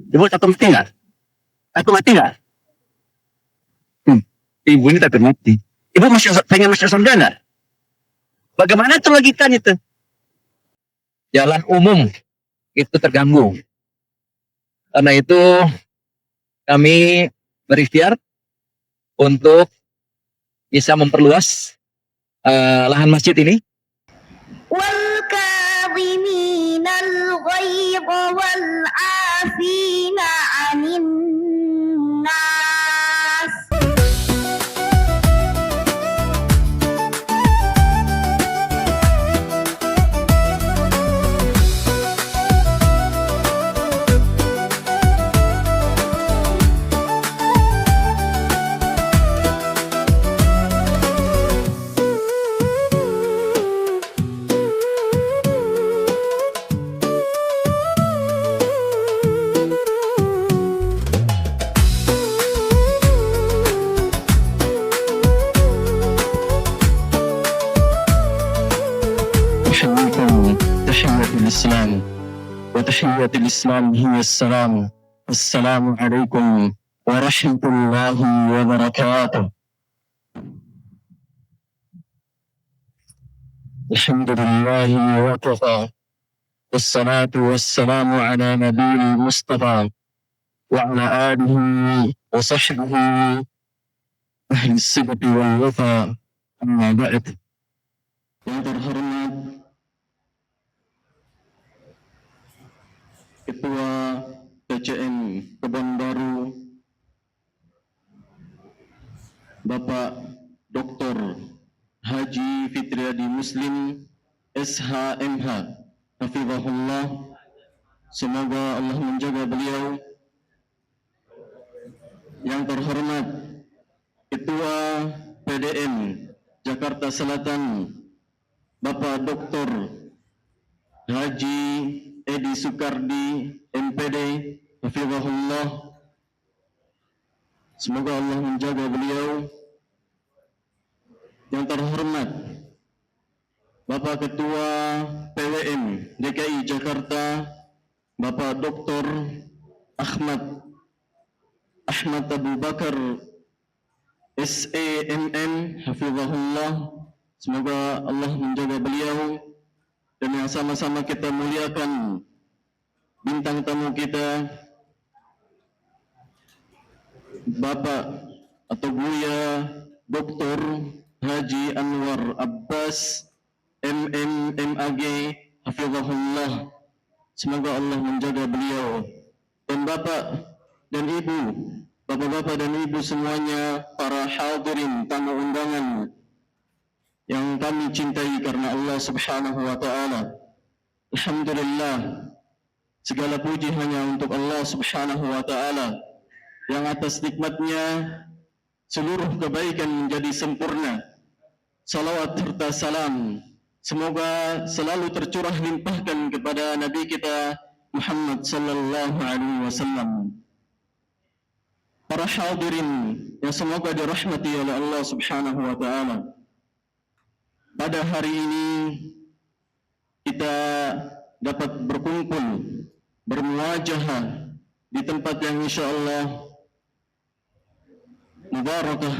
Ibu takut mati nggak? Takut mati nggak? Ibu ini takut mati. Ibu pengen masuk surga nggak? Bagaimana itu logikanya itu? Jalan umum itu terganggu. Karena itu kami berikhtiar untuk bisa memperluas lahan masjid ini. وَالْكَاظِمِينَ الْغَيْظَ وَالْعَافِينَ عَنِ النَّاسِ. تحية الإسلام وتحية الإسلام هي السلام. السلام عليكم ورحمة الله وبركاته. الحمد لله وكفى والصلاة والسلام على نبي المصطفى وعلى آله وصحبه أهل الصدق والوفاء. أما بعد. Yang terhormat Ketua TCM Kebonbaru Bapak Dr. Haji Fitriadi Muslim SHMH Hafizahullah, semoga Allah menjaga beliau. Yang terhormat Ketua PDM Jakarta Selatan Bapak Dr. Haji Edi Sukardi MPD Hafizahullah, semoga Allah menjaga beliau. Yang terhormat Bapak Ketua PWM DKI Jakarta Bapak Dr. Ahmad Abu Bakar SEMM Hafizahullah, semoga Allah menjaga beliau. Dan yang sama-sama kita muliakan bintang tamu kita, Bapak atau Buya Dr. Haji Anwar Abbas MM MAG Hafizahullah, semoga Allah menjaga beliau. Dan Bapak dan Ibu, Bapak-bapak dan Ibu semuanya, para hadirin tamu undangan yang kami cintai karena Allah Subhanahu wa Ta'ala. Alhamdulillah, segala puji hanya untuk Allah Subhanahu wa Ta'ala yang atas nikmatnya seluruh kebaikan menjadi sempurna. Salawat serta salam semoga selalu tercurah limpahkan kepada Nabi kita Muhammad sallallahu alaihi wasallam. Para hadirin yang semoga dirahmati oleh Allah Subhanahu wa Ta'ala, pada hari ini kita dapat berkumpul, bermuajahah di tempat yang insyaAllah mubarakah,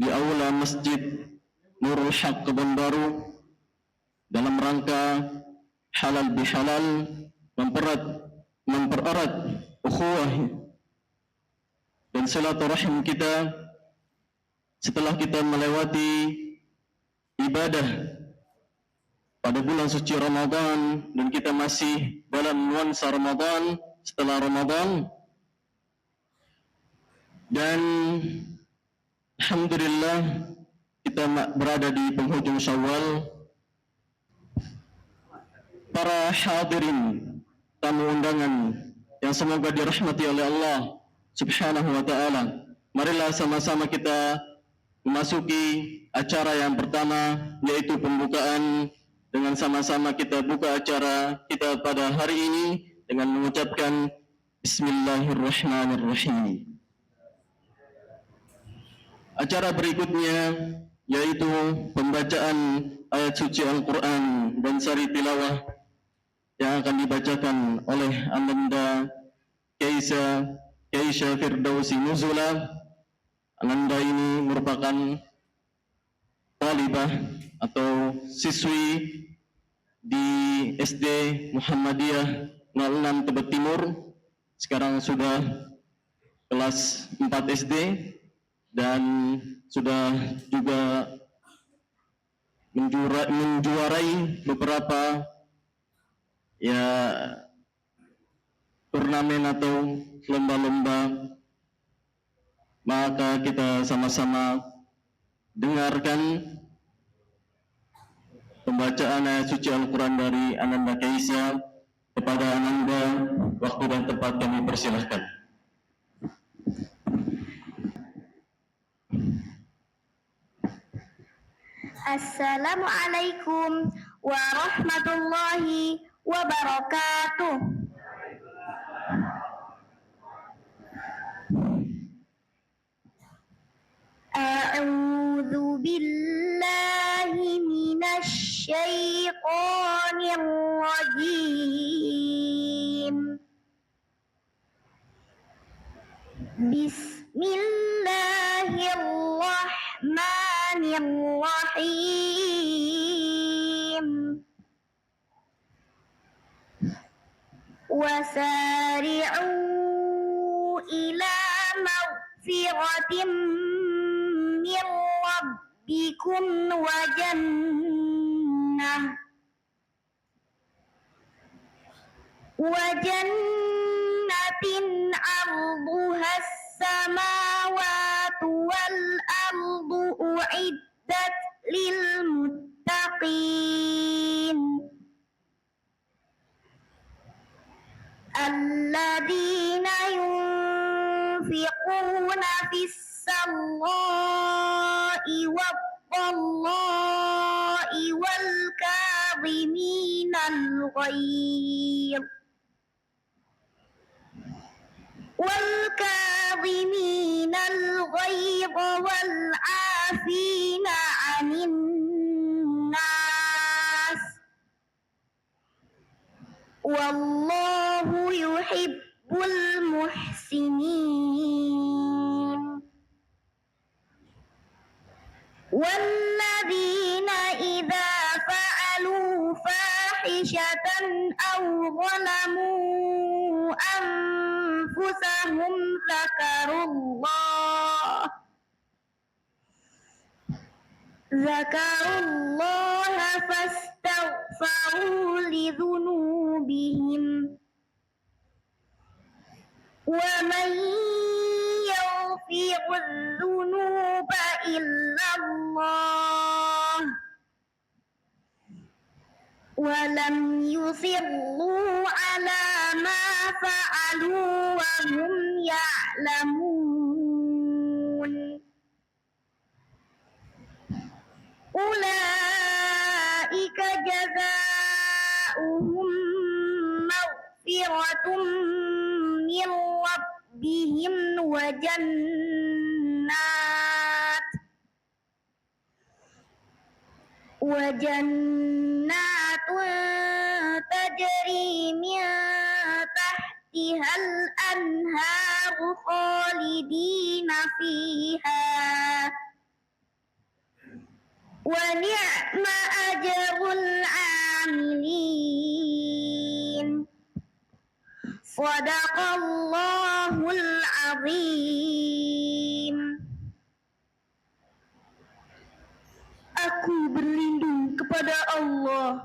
di aula Masjid Nurul Haq Kebonbaru, dalam rangka halal bihalal, mempererat ukhuwah dan silaturahim kita setelah kita melewati ibadah pada bulan suci Ramadan dan kita masih dalam nuansa Ramadan setelah Ramadan. Dan alhamdulillah kita berada di penghujung Syawal. Para hadirin tamu undangan yang semoga dirahmati oleh Allah Subhanahu wa Ta'ala, marilah sama-sama kita memasuki acara yang pertama, yaitu pembukaan. Dengan sama-sama kita buka acara kita pada hari ini dengan mengucapkan Bismillahirrahmanirrahim. Acara berikutnya yaitu pembacaan ayat suci Al-Quran dan sari tilawah yang akan dibacakan oleh Ananda Kaisha Firdausi Nuzula. Ananda ini merupakan talibah atau siswi di SD Muhammadiyah 06 Tebet Timur. Sekarang sudah kelas 4 SD dan sudah juga menjuarai beberapa ya turnamen atau lomba-lomba. Maka kita sama-sama dengarkan pembacaan ayat suci Al-Quran dari Ananda Kaisha. Kepada Ananda, waktu dan tempat kami persilahkan. Assalamualaikum warahmatullahi wabarakatuh. A'udzu billahi minasy syaithanir rajim. Bismillahirrahmanirrahim. Wasari'u ila maghfiratin min rabbikum wa jannatin 'arduhas samawati wal ardu u'iddat lil muttaqin alladzina yunfiquna fis sarra'i wad dharra'i wal kadhiminal ghaidh والعافين عن الناس والله يحب المحسنين والذين إذا فعلوا فاحشة أو ظلموا أنفسهم ذكروا الله فاستغفروا لذنوبهم ومن يغفر الذنوب إلا الله ولم يصروا على ما فعلوا وهم يعلمون أولئك جزاؤهم مغفرة من ربهم وجنات تجري من تحتها الأنهار خالدين فيها ونعم أجر العاملين Sadaqallahul azim. Aku berlindung kepada Allah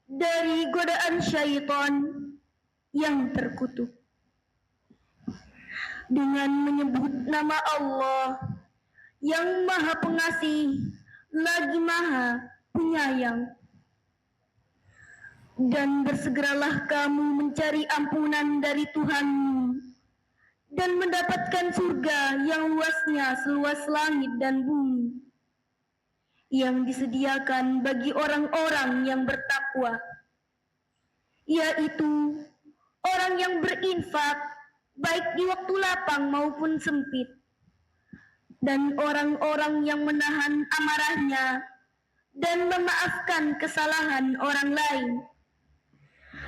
dari godaan syaitan yang terkutuk dengan menyebut nama Allah yang Maha Pengasih lagi Maha Penyayang. Dan bersegeralah kamu mencari ampunan dari Tuhanmu dan mendapatkan surga yang luasnya seluas langit dan bumi, yang disediakan bagi orang-orang yang bertakwa, yaitu orang yang berinfak baik di waktu lapang maupun sempit, dan orang-orang yang menahan amarahnya dan memaafkan kesalahan orang lain.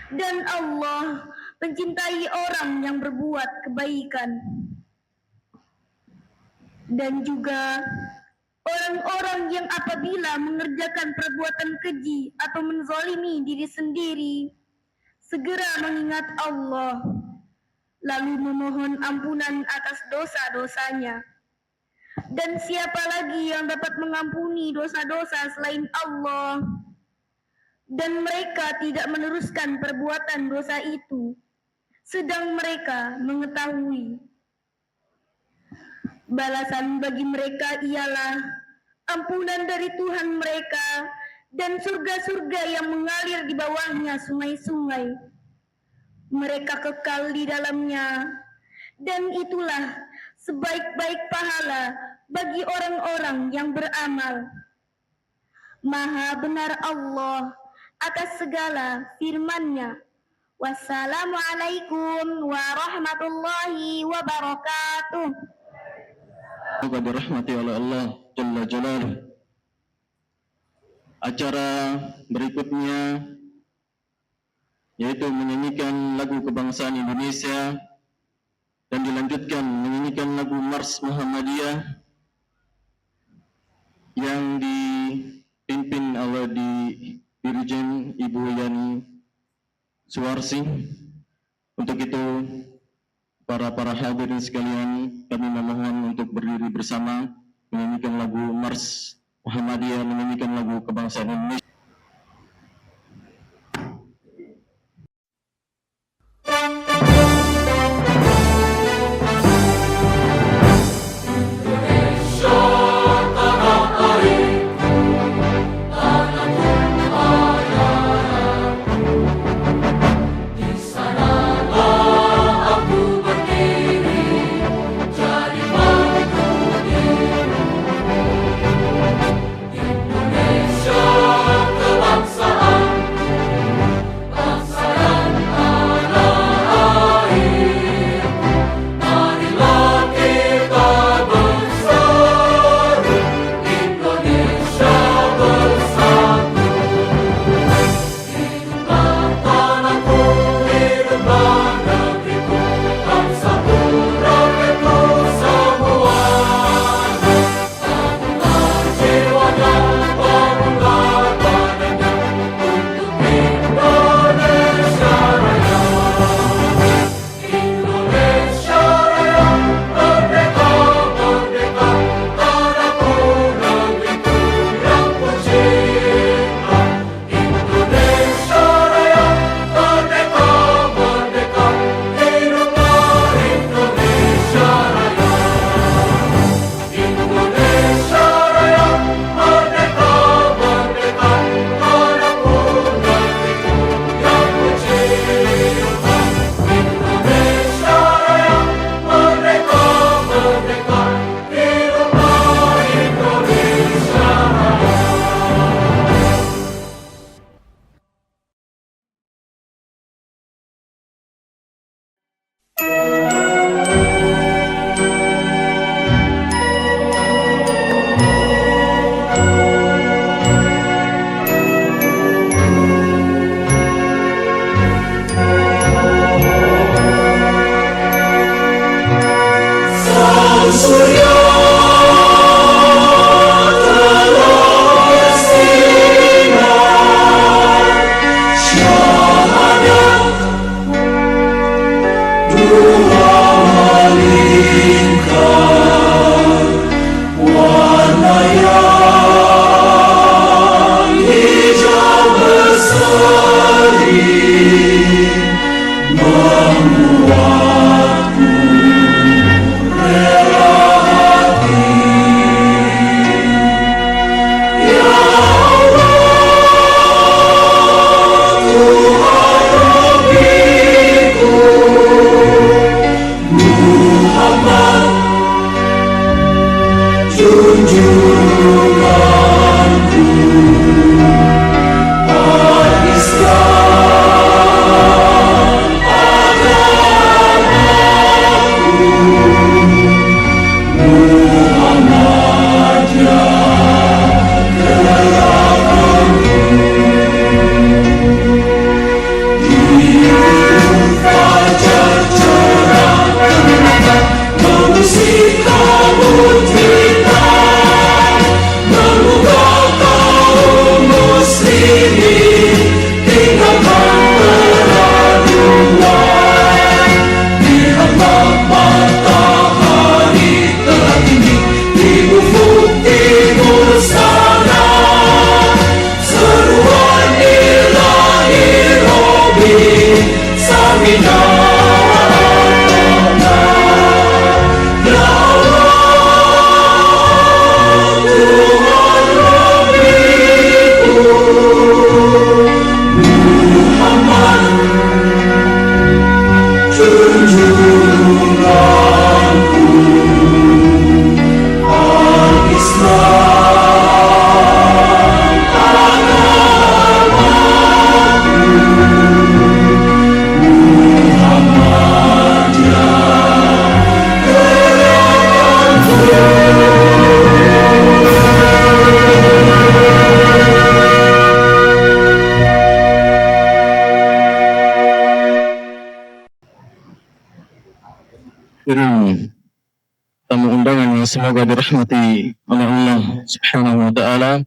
Dan Allah mencintai orang yang berbuat kebaikan, dan juga orang-orang yang apabila mengerjakan perbuatan keji atau menzalimi diri sendiri, segera mengingat Allah, lalu memohon ampunan atas dosa-dosanya. Dan siapa lagi yang dapat mengampuni dosa-dosa selain Allah? Dan mereka tidak meneruskan perbuatan dosa itu, sedang mereka mengetahui. Balasan bagi mereka ialah ampunan dari Tuhan mereka dan surga-surga yang mengalir di bawahnya sungai-sungai. Mereka kekal di dalamnya, dan itulah sebaik-baik pahala bagi orang-orang yang beramal. Maha benar Allah atas segala firman-Nya. Wassalamualaikum warahmatullahi wabarakatuh. Semoga dirahmati oleh Allah Jalla Jalaluh. Acara berikutnya yaitu menyanyikan lagu kebangsaan Indonesia dan dilanjutkan menyanyikan lagu Mars Muhammadiyah yang dipimpin oleh Dirjen Ibu Yani Suwarsi. Untuk itu para hadirin sekalian, kami memohon untuk berdiri bersama menyanyikan lagu Mars Muhammadiyah, menyanyikan lagu kebangsaan Indonesia. Tuhan Hadirin tamu undangan yang semoga dirahmati oleh Allah Subhanahu wa taala.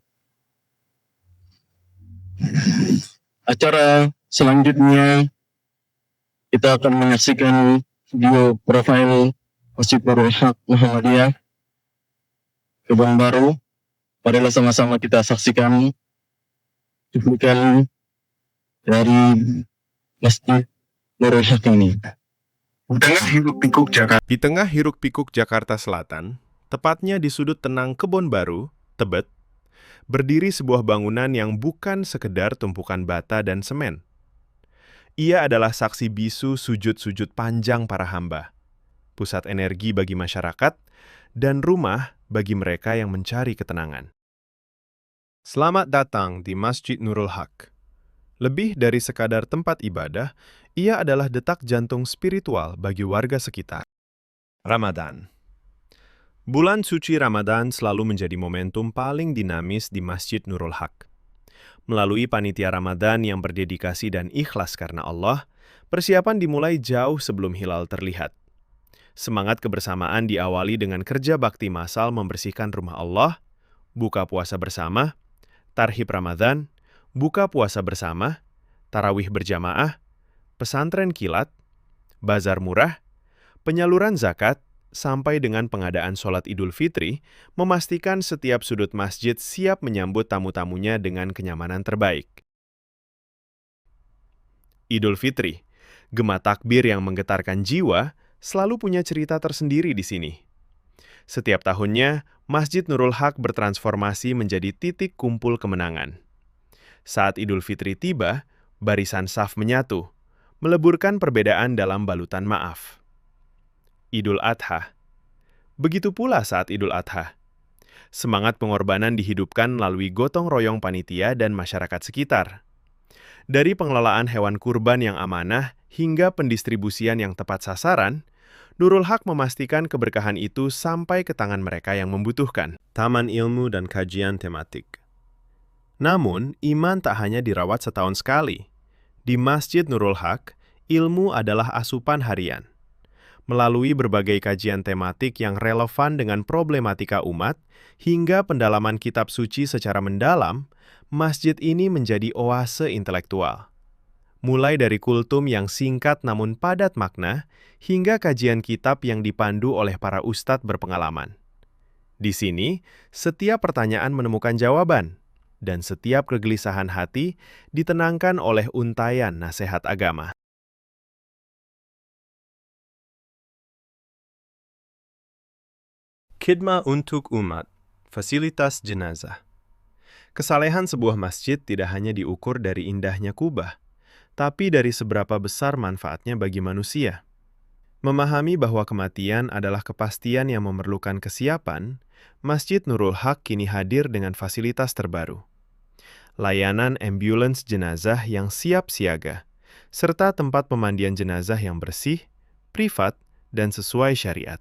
Acara selanjutnya kita akan menyaksikan video profil Masjid Nurul Haq Muhammadiyah Kebon Baru. Marilah sama-sama kita saksikan cuplikan dari Masjid Nurul Haq ini. Di tengah hiruk-pikuk Jakarta Selatan, tepatnya di sudut tenang Kebon Baru, Tebet, berdiri sebuah bangunan yang bukan sekedar tumpukan bata dan semen. Ia adalah saksi bisu sujud-sujud panjang para hamba, pusat energi bagi masyarakat, dan rumah bagi mereka yang mencari ketenangan. Selamat datang di Masjid Nurul Haq. Lebih dari sekadar tempat ibadah, ia adalah detak jantung spiritual bagi warga sekitar. Ramadan. Bulan suci Ramadan selalu menjadi momentum paling dinamis di Masjid Nurul Haq. Melalui panitia Ramadan yang berdedikasi dan ikhlas karena Allah, persiapan dimulai jauh sebelum hilal terlihat. Semangat kebersamaan diawali dengan kerja bakti massal membersihkan rumah Allah, buka puasa bersama, tarhib Ramadan, buka puasa bersama, tarawih berjamaah, pesantren kilat, bazar murah, penyaluran zakat, sampai dengan pengadaan sholat Idul Fitri, memastikan setiap sudut masjid siap menyambut tamu-tamunya dengan kenyamanan terbaik. Idul Fitri, gema takbir yang menggetarkan jiwa, selalu punya cerita tersendiri di sini. Setiap tahunnya, Masjid Nurul Haq bertransformasi menjadi titik kumpul kemenangan. Saat Idul Fitri tiba, barisan saf menyatu, meleburkan perbedaan dalam balutan maaf. Idul Adha. Begitu pula saat Idul Adha. Semangat pengorbanan dihidupkan melalui gotong royong panitia dan masyarakat sekitar. Dari pengelolaan hewan kurban yang amanah hingga pendistribusian yang tepat sasaran, Nurul Haq memastikan keberkahan itu sampai ke tangan mereka yang membutuhkan. Taman ilmu dan kajian tematik. Namun, iman tak hanya dirawat setahun sekali. Di Masjid Nurul Haq, ilmu adalah asupan harian. Melalui berbagai kajian tematik yang relevan dengan problematika umat, hingga pendalaman kitab suci secara mendalam, masjid ini menjadi oase intelektual. Mulai dari kultum yang singkat namun padat makna, hingga kajian kitab yang dipandu oleh para ustadz berpengalaman. Di sini, setiap pertanyaan menemukan jawaban, dan setiap kegelisahan hati ditenangkan oleh untayan nasihat agama. Khidmah untuk umat, fasilitas jenazah. Kesalehan sebuah masjid tidak hanya diukur dari indahnya kubah, tapi dari seberapa besar manfaatnya bagi manusia. Memahami bahwa kematian adalah kepastian yang memerlukan kesiapan, Masjid Nurul Haq kini hadir dengan fasilitas terbaru. Layanan ambulans jenazah yang siap siaga, serta tempat pemandian jenazah yang bersih, privat, dan sesuai syariat.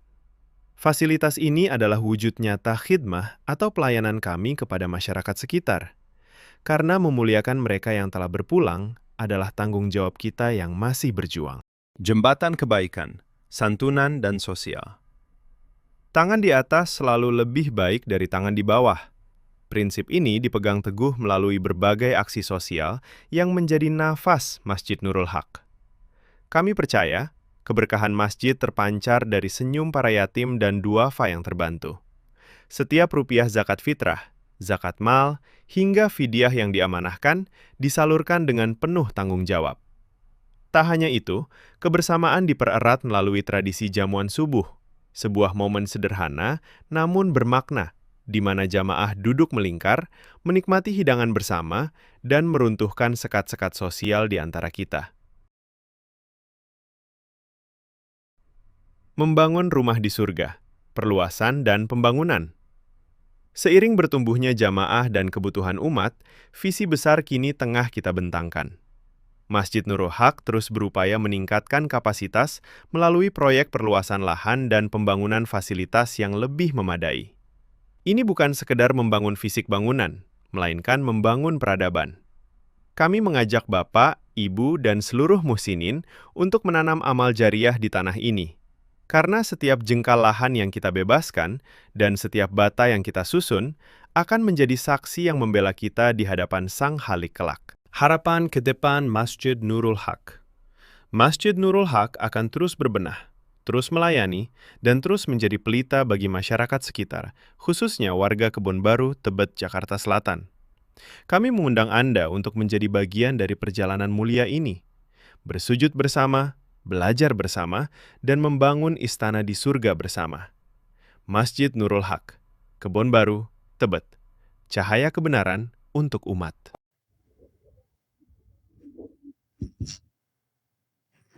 Fasilitas ini adalah wujud nyata khidmah atau pelayanan kami kepada masyarakat sekitar, karena memuliakan mereka yang telah berpulang adalah tanggung jawab kita yang masih berjuang. Jembatan kebaikan, santunan, dan sosial. Tangan di atas selalu lebih baik dari tangan di bawah. Prinsip ini dipegang teguh melalui berbagai aksi sosial yang menjadi nafas Masjid Nurul Haq. Kami percaya, keberkahan masjid terpancar dari senyum para yatim dan duafa yang terbantu. Setiap rupiah zakat fitrah, zakat mal, hingga fidyah yang diamanahkan disalurkan dengan penuh tanggung jawab. Tak hanya itu, kebersamaan dipererat melalui tradisi jamuan subuh, sebuah momen sederhana namun bermakna, di mana jamaah duduk melingkar, menikmati hidangan bersama, dan meruntuhkan sekat-sekat sosial di antara kita. membangun rumah di surga, perluasan dan pembangunan. Seiring bertumbuhnya jamaah dan kebutuhan umat, visi besar kini tengah kita bentangkan. Masjid Nurul Haq terus berupaya meningkatkan kapasitas melalui proyek perluasan lahan dan pembangunan fasilitas yang lebih memadai. Ini bukan sekedar membangun fisik bangunan, melainkan membangun peradaban. Kami mengajak Bapak, Ibu, dan seluruh muhsinin untuk menanam amal jariah di tanah ini. Karena setiap jengkal lahan yang kita bebaskan dan setiap bata yang kita susun akan menjadi saksi yang membela kita di hadapan Sang Halik kelak. Harapan ke depan Masjid Nurul Haq. Masjid Nurul Haq akan terus berbenah, terus melayani, dan terus menjadi pelita bagi masyarakat sekitar, khususnya warga Kebon Baru, Tebet, Jakarta Selatan. Kami mengundang Anda untuk menjadi bagian dari perjalanan mulia ini, bersujud bersama, belajar bersama, dan membangun istana di surga bersama. Masjid Nurul Haq, Kebon Baru, Tebet. Cahaya kebenaran untuk umat.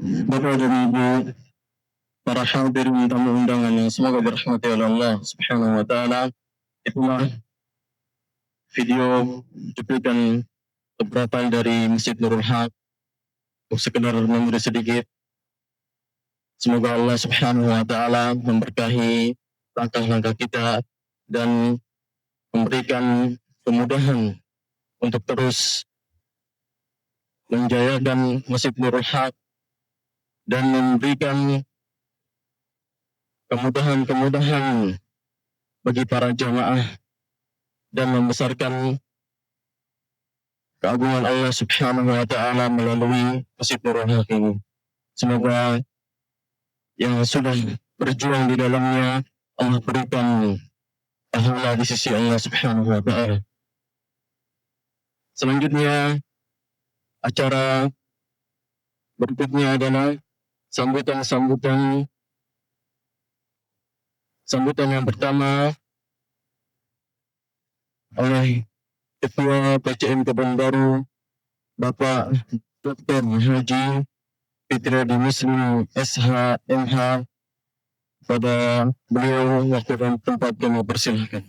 Bapak dan Ibu, para hadirin tamu undangan yang semoga dirahmati oleh Allah Subhanahu wa taala, itulah video cuplikan beberapa dari Masjid Nurul Haq. Sekedar memberi sedikit. Semoga Allah Subhanahu wa taala memberkahi langkah-langkah kita dan memberikan kemudahan untuk terus menjayakan Masjid Nurul Haq dan memberikan kemudahan-kemudahan bagi para jamaah dan membesarkan keagungan Allah Subhanahu wa taala melalui Masjid Nurul Haq ini. Semoga yang sudah berjuang di dalamnya Allah berikan pahala di sisi Allah Subhanahu wa taala. Selanjutnya acara berikutnya adalah sambutan yang pertama oleh Ketua PCM Kebon Baru Bapak Dr. Haji Fitriyadi Muslim SHMH. Pada beliau waktu dan tempat kami persilahkan.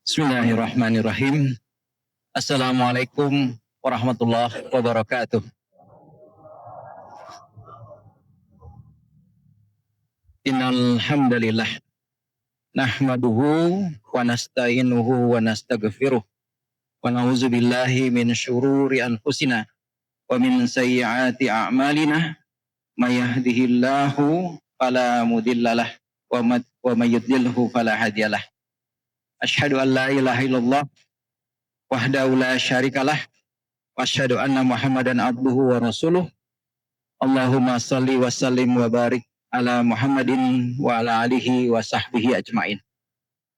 Bismillahirrahmanirrahim. Assalamualaikum warahmatullahi wabarakatuh. Innal hamdalillah nahmaduhu wa nasta'inuhu wa nastaghfiruh wa na'udzu billahi min syururi anfusina wa min sayyiati a'malina may yahdihillahu fala mudhillalah wa may yudlilhu fala hadiyalah. Asyhadu an la ilaha illallah wahdahu la syarikalah wa asyhadu anna Muhammadan abduhu wa rasuluh. Allahumma salli wa sallim wa barik ala Muhammadin wa ala alihi wa sahbihi ajmain.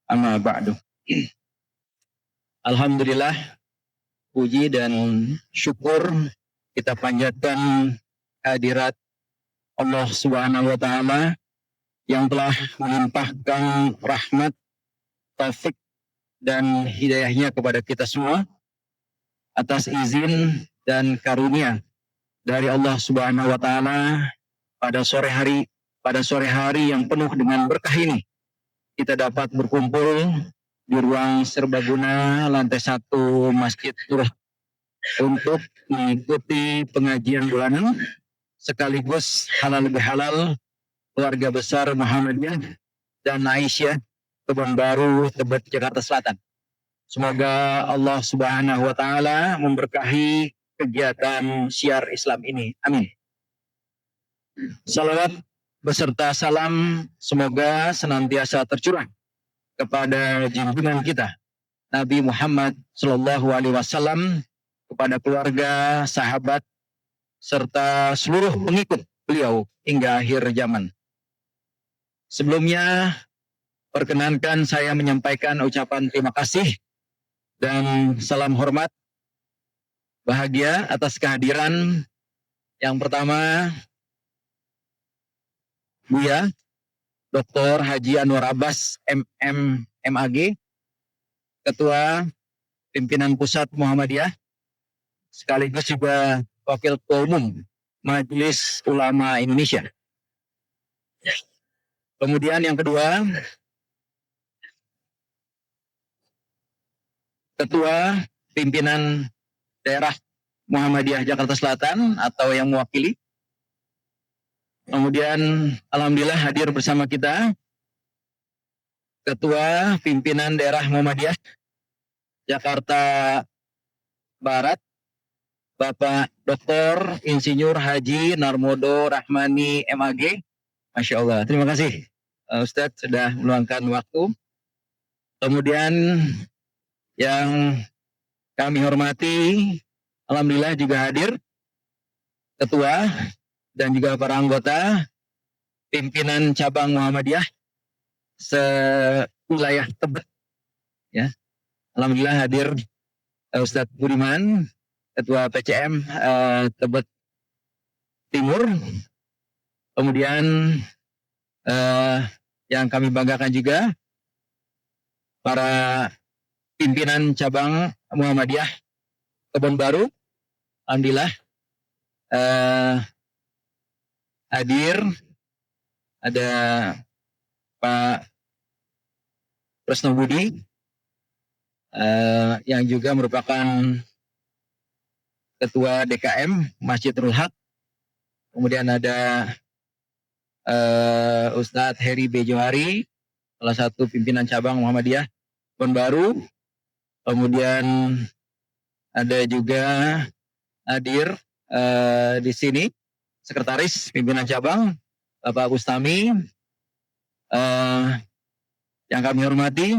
Amma ba'du. Alhamdulillah, puji dan syukur kita panjatkan hadirat Allah Subhanahu wa taala yang telah melimpahkan rahmat, taufik dan hidayahnya kepada kita semua atas izin dan karunia dari Allah Subhanahu wa taala pada sore hari yang penuh dengan berkah ini kita dapat berkumpul di ruang serbaguna lantai 1 Masjid Nurul Haq untuk mengikuti pengajian bulanan sekaligus halal bihalal keluarga besar Muhammadiyah dan Aisyah Kebon Baru, Tebet, Jakarta Selatan. Semoga Allah Subhanahu wa taala memberkahi kegiatan syiar Islam ini. Amin. Salawat beserta salam semoga senantiasa tercurah kepada junjungan kita Nabi Muhammad sallallahu alaihi wasallam, kepada keluarga, sahabat serta seluruh pengikut beliau hingga akhir zaman. Sebelumnya perkenankan saya menyampaikan ucapan terima kasih dan salam hormat bahagia atas kehadiran yang pertama Buya Dr. Haji Anwar Abbas MM MAG, Ketua Pimpinan Pusat Muhammadiyah, sekaligus juga Wakil Ketua Umum Majelis Ulama Indonesia. Kemudian yang kedua, Ketua Pimpinan Daerah Muhammadiyah Jakarta Selatan atau yang mewakili. Kemudian alhamdulillah hadir bersama kita Ketua Pimpinan Daerah Muhammadiyah Jakarta Barat, Bapak Dr. Insinyur Haji Narmodo Rahmani MAG. Masya Allah, terima kasih Ustadz sudah meluangkan waktu. Kemudian yang kami hormati, alhamdulillah juga hadir Ketua dan juga para anggota pimpinan cabang Muhammadiyah se-wilayah Tebet. Ya, alhamdulillah hadir Ustadz Budiman, Ketua PCM Tebet Timur. Kemudian yang kami banggakan juga para pimpinan cabang Muhammadiyah Kebon Baru, alhamdulillah hadir. Ada Pak Tresno Budi yang juga merupakan Ketua DKM Masjidul Haq. Kemudian ada Ustadz Heri B. Johari, salah satu pimpinan cabang Muhammadiyah Kebon Baru. Kemudian ada juga hadir di sini Sekretaris Pimpinan Cabang Bapak Bustami, yang kami hormati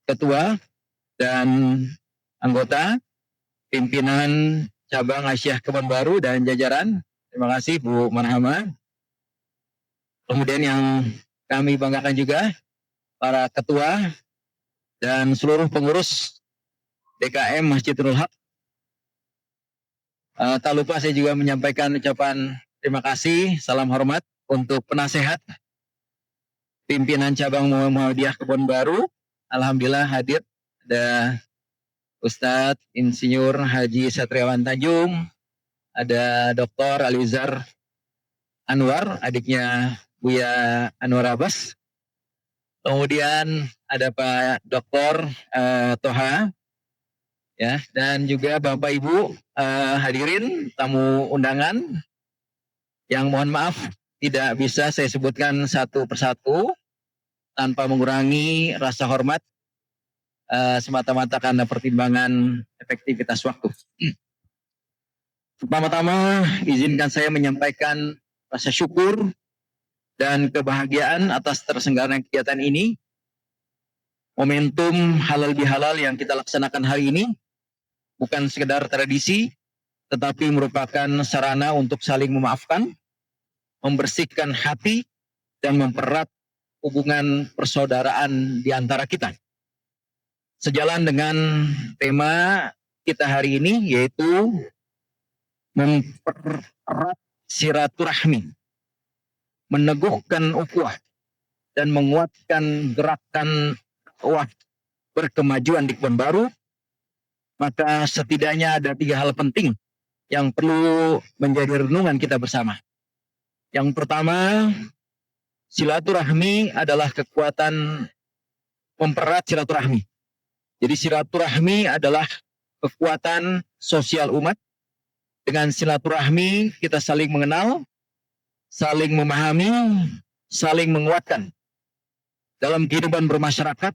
Ketua dan anggota Pimpinan Cabang Asia Kebon Baru dan jajaran. Terima kasih Bu Marhama. Kemudian yang kami banggakan juga para ketua dan seluruh pengurus DKM Masjidul Haq. Tak lupa saya juga menyampaikan ucapan terima kasih, salam hormat untuk penasehat pimpinan cabang Muhammadiyah Kebon Baru. Alhamdulillah hadir ada Ustadz Insinyur Haji Satriawan Tanjung, ada Dr. Alizar Anwar, adiknya Buya Anwar Abbas. Kemudian ada Pak Dr. Toha, ya, dan juga Bapak Ibu hadirin tamu undangan yang mohon maaf tidak bisa saya sebutkan satu persatu tanpa mengurangi rasa hormat semata-mata karena pertimbangan efektivitas waktu. Pertama-tama izinkan saya menyampaikan rasa syukur dan kebahagiaan atas terselenggaranya kegiatan ini. Momentum halal bihalal yang kita laksanakan hari ini bukan sekedar tradisi, tetapi merupakan sarana untuk saling memaafkan, membersihkan hati, dan mempererat hubungan persaudaraan di antara kita. Sejalan dengan tema kita hari ini, yaitu mempererat silaturahmi, meneguhkan ukhuwah, dan menguatkan gerakan dakwah berkemajuan di Kebon Baru, maka setidaknya ada 3 hal penting yang perlu menjadi renungan kita bersama. Yang pertama, silaturahmi adalah kekuatan mempererat silaturahmi. Jadi silaturahmi adalah kekuatan sosial umat. Dengan silaturahmi kita saling mengenal, saling memahami, saling menguatkan dalam kehidupan bermasyarakat,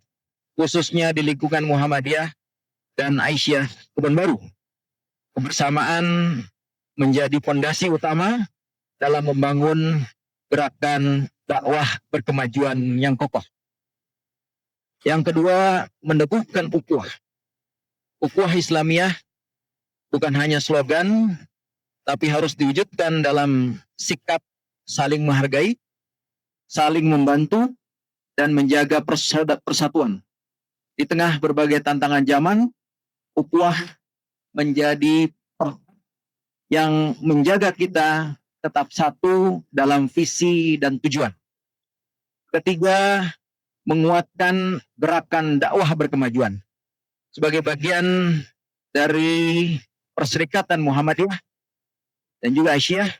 khususnya di lingkungan Muhammadiyah dan Aisyah Kebon Baru. Kebersamaan menjadi fondasi utama dalam membangun gerakan dakwah berkemajuan yang kokoh. Yang kedua, meneguhkan ukhuwah. Ukhuwah Islamiyah bukan hanya slogan, tapi harus diwujudkan dalam sikap saling menghargai, saling membantu, dan menjaga persatuan. Di tengah berbagai tantangan zaman, ukhuwah menjadi yang menjaga kita tetap satu dalam visi dan tujuan. Ketiga, menguatkan gerakan dakwah berkemajuan. Sebagai bagian dari Perserikatan Muhammadiyah dan juga Asyiyah,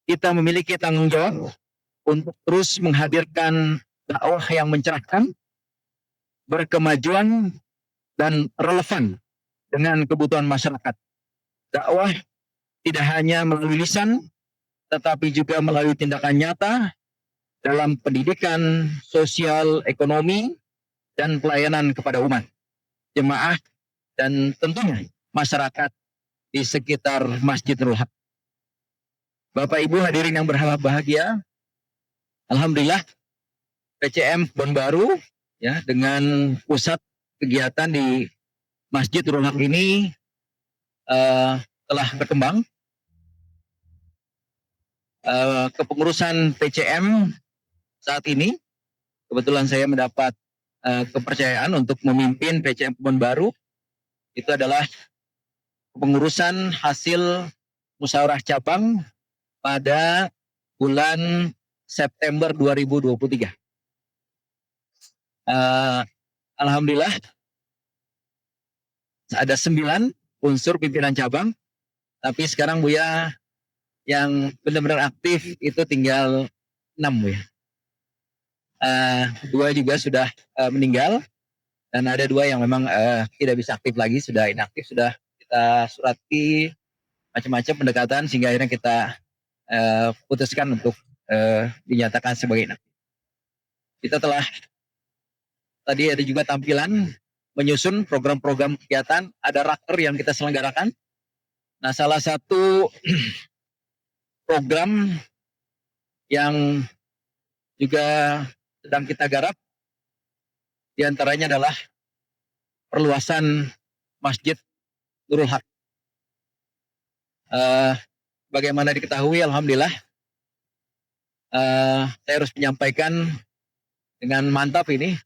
kita memiliki tanggung jawab untuk terus menghadirkan dakwah yang mencerahkan, berkemajuan, dan relevan dengan kebutuhan masyarakat. Dakwah tidak hanya melalui lisan, tetapi juga melalui tindakan nyata dalam pendidikan, sosial, ekonomi, dan pelayanan kepada umat, jemaah, dan tentunya masyarakat di sekitar Masjidil Haq. Bapak Ibu hadirin yang berbahagia, alhamdulillah PCM Kebon Baru ya dengan pusat kegiatan di Masjidil Haq ini telah berkembang. Kepengurusan PCM saat ini kebetulan saya mendapat kepercayaan untuk memimpin PCM Kebon Baru. Itu adalah kepengurusan hasil musyawarah cabang pada bulan September 2023. Alhamdulillah ada 9 unsur pimpinan cabang, tapi sekarang Buya yang benar-benar aktif itu tinggal 6 Buya. 2 juga sudah meninggal dan ada 2 yang memang tidak bisa aktif lagi, sudah inaktif, sudah kita surati macam-macam pendekatan sehingga akhirnya kita putuskan untuk dinyatakan sebagai inaktif. Kita telah tadi ada juga tampilan menyusun program-program kegiatan, ada raker yang kita selenggarakan. Nah, salah satu program yang juga sedang kita garap diantaranya adalah perluasan Masjid Nurul Haq. Bagaimana diketahui, alhamdulillah, saya harus menyampaikan dengan mantap ini.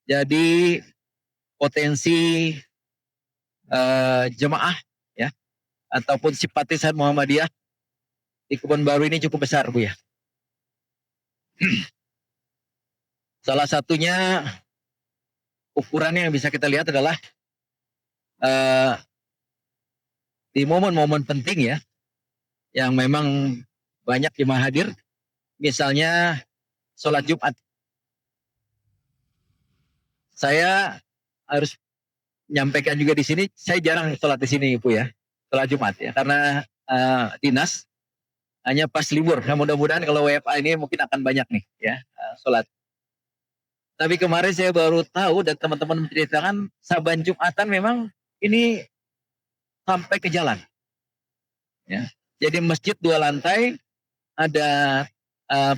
Jadi potensi jemaah ya ataupun simpatisan Muhammadiyah di Kebon Baru ini cukup besar Bu ya. Salah satunya ukurannya yang bisa kita lihat adalah di momen-momen penting ya yang memang banyak jemaah hadir, misalnya sholat Jumat. Saya harus menyampaikan juga di sini, saya jarang sholat di sini Bu ya, sholat Jumat ya, karena dinas hanya pas libur. Nah, mudah-mudahan kalau WFA ini mungkin akan banyak nih ya sholat. Tapi kemarin saya baru tahu dan teman-teman menceritakan Saban Jumatan memang ini sampai ke jalan. Ya. Jadi masjid 2 lantai, ada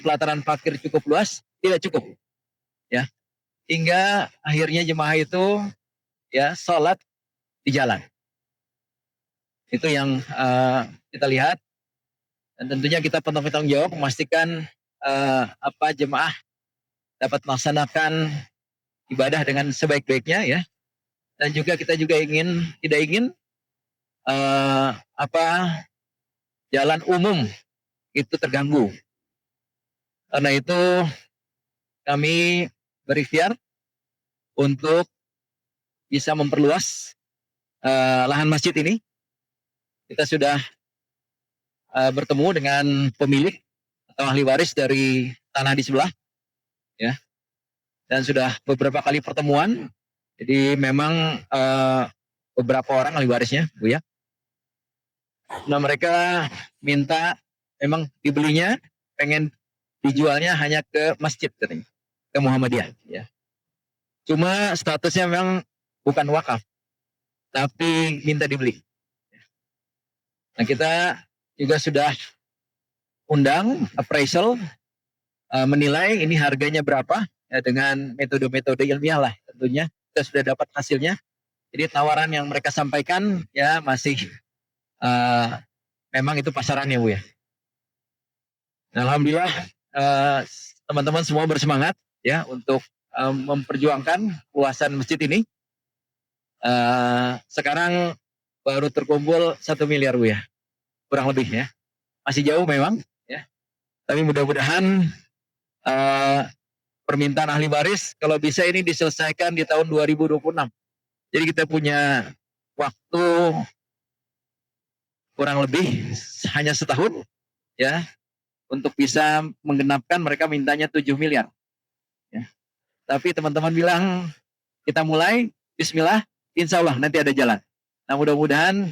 pelataran parkir cukup luas, tidak cukup. Ya. Hingga akhirnya jemaah itu ya sholat di jalan. Itu yang kita lihat. Dan tentunya kita penuh tanggung jawab memastikan jemaah dapat melaksanakan ibadah dengan sebaik-baiknya ya. Dan juga kita juga tidak ingin jalan umum itu terganggu. Karena itu kami berikhtiar untuk bisa memperluas lahan masjid ini. Kita sudah bertemu dengan pemilik atau ahli waris dari tanah di sebelah ya, dan sudah beberapa kali pertemuan. Jadi memang beberapa orang ahli warisnya Bu ya, nah mereka minta memang dibelinya, pengen dijualnya hanya ke masjid katanya, ke Muhammadiyah ya. Cuma statusnya memang bukan wakaf, tapi minta dibeli. Nah, kita juga sudah undang appraisal, menilai ini harganya berapa ya, dengan metode-metode ilmiah lah tentunya. Kita sudah dapat hasilnya. Jadi tawaran yang mereka sampaikan ya masih memang itu pasarannya Bu ya. Nah, alhamdulillah teman-teman semua bersemangat ya untuk memperjuangkan luasan masjid ini. Sekarang baru terkumpul 1 miliar Bu ya, kurang lebih ya. Masih jauh memang ya, tapi mudah-mudahan permintaan ahli waris kalau bisa ini diselesaikan di tahun 2026. Jadi kita punya waktu kurang lebih hanya setahun ya untuk bisa menggenapkan. Mereka mintanya 7 miliar. Ya. Tapi teman-teman bilang kita mulai, Bismillah, insya Allah nanti ada jalan. Nah mudah-mudahan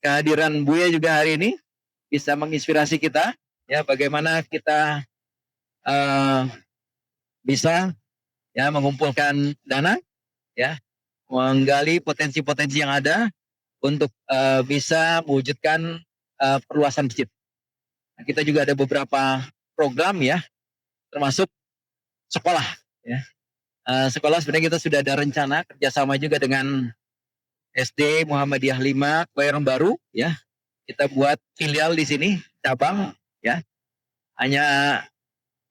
kehadiran Buya juga hari ini bisa menginspirasi kita ya bagaimana kita bisa ya mengumpulkan dana ya, menggali potensi-potensi yang ada untuk bisa mewujudkan perluasan masjid. Nah, kita juga ada beberapa program ya, termasuk sekolah ya. Sekolah sebenarnya kita sudah ada rencana kerjasama juga dengan SD Muhammadiyah 5 Kebayoran Baru ya. Kita buat filial di sini, cabang ya. Hanya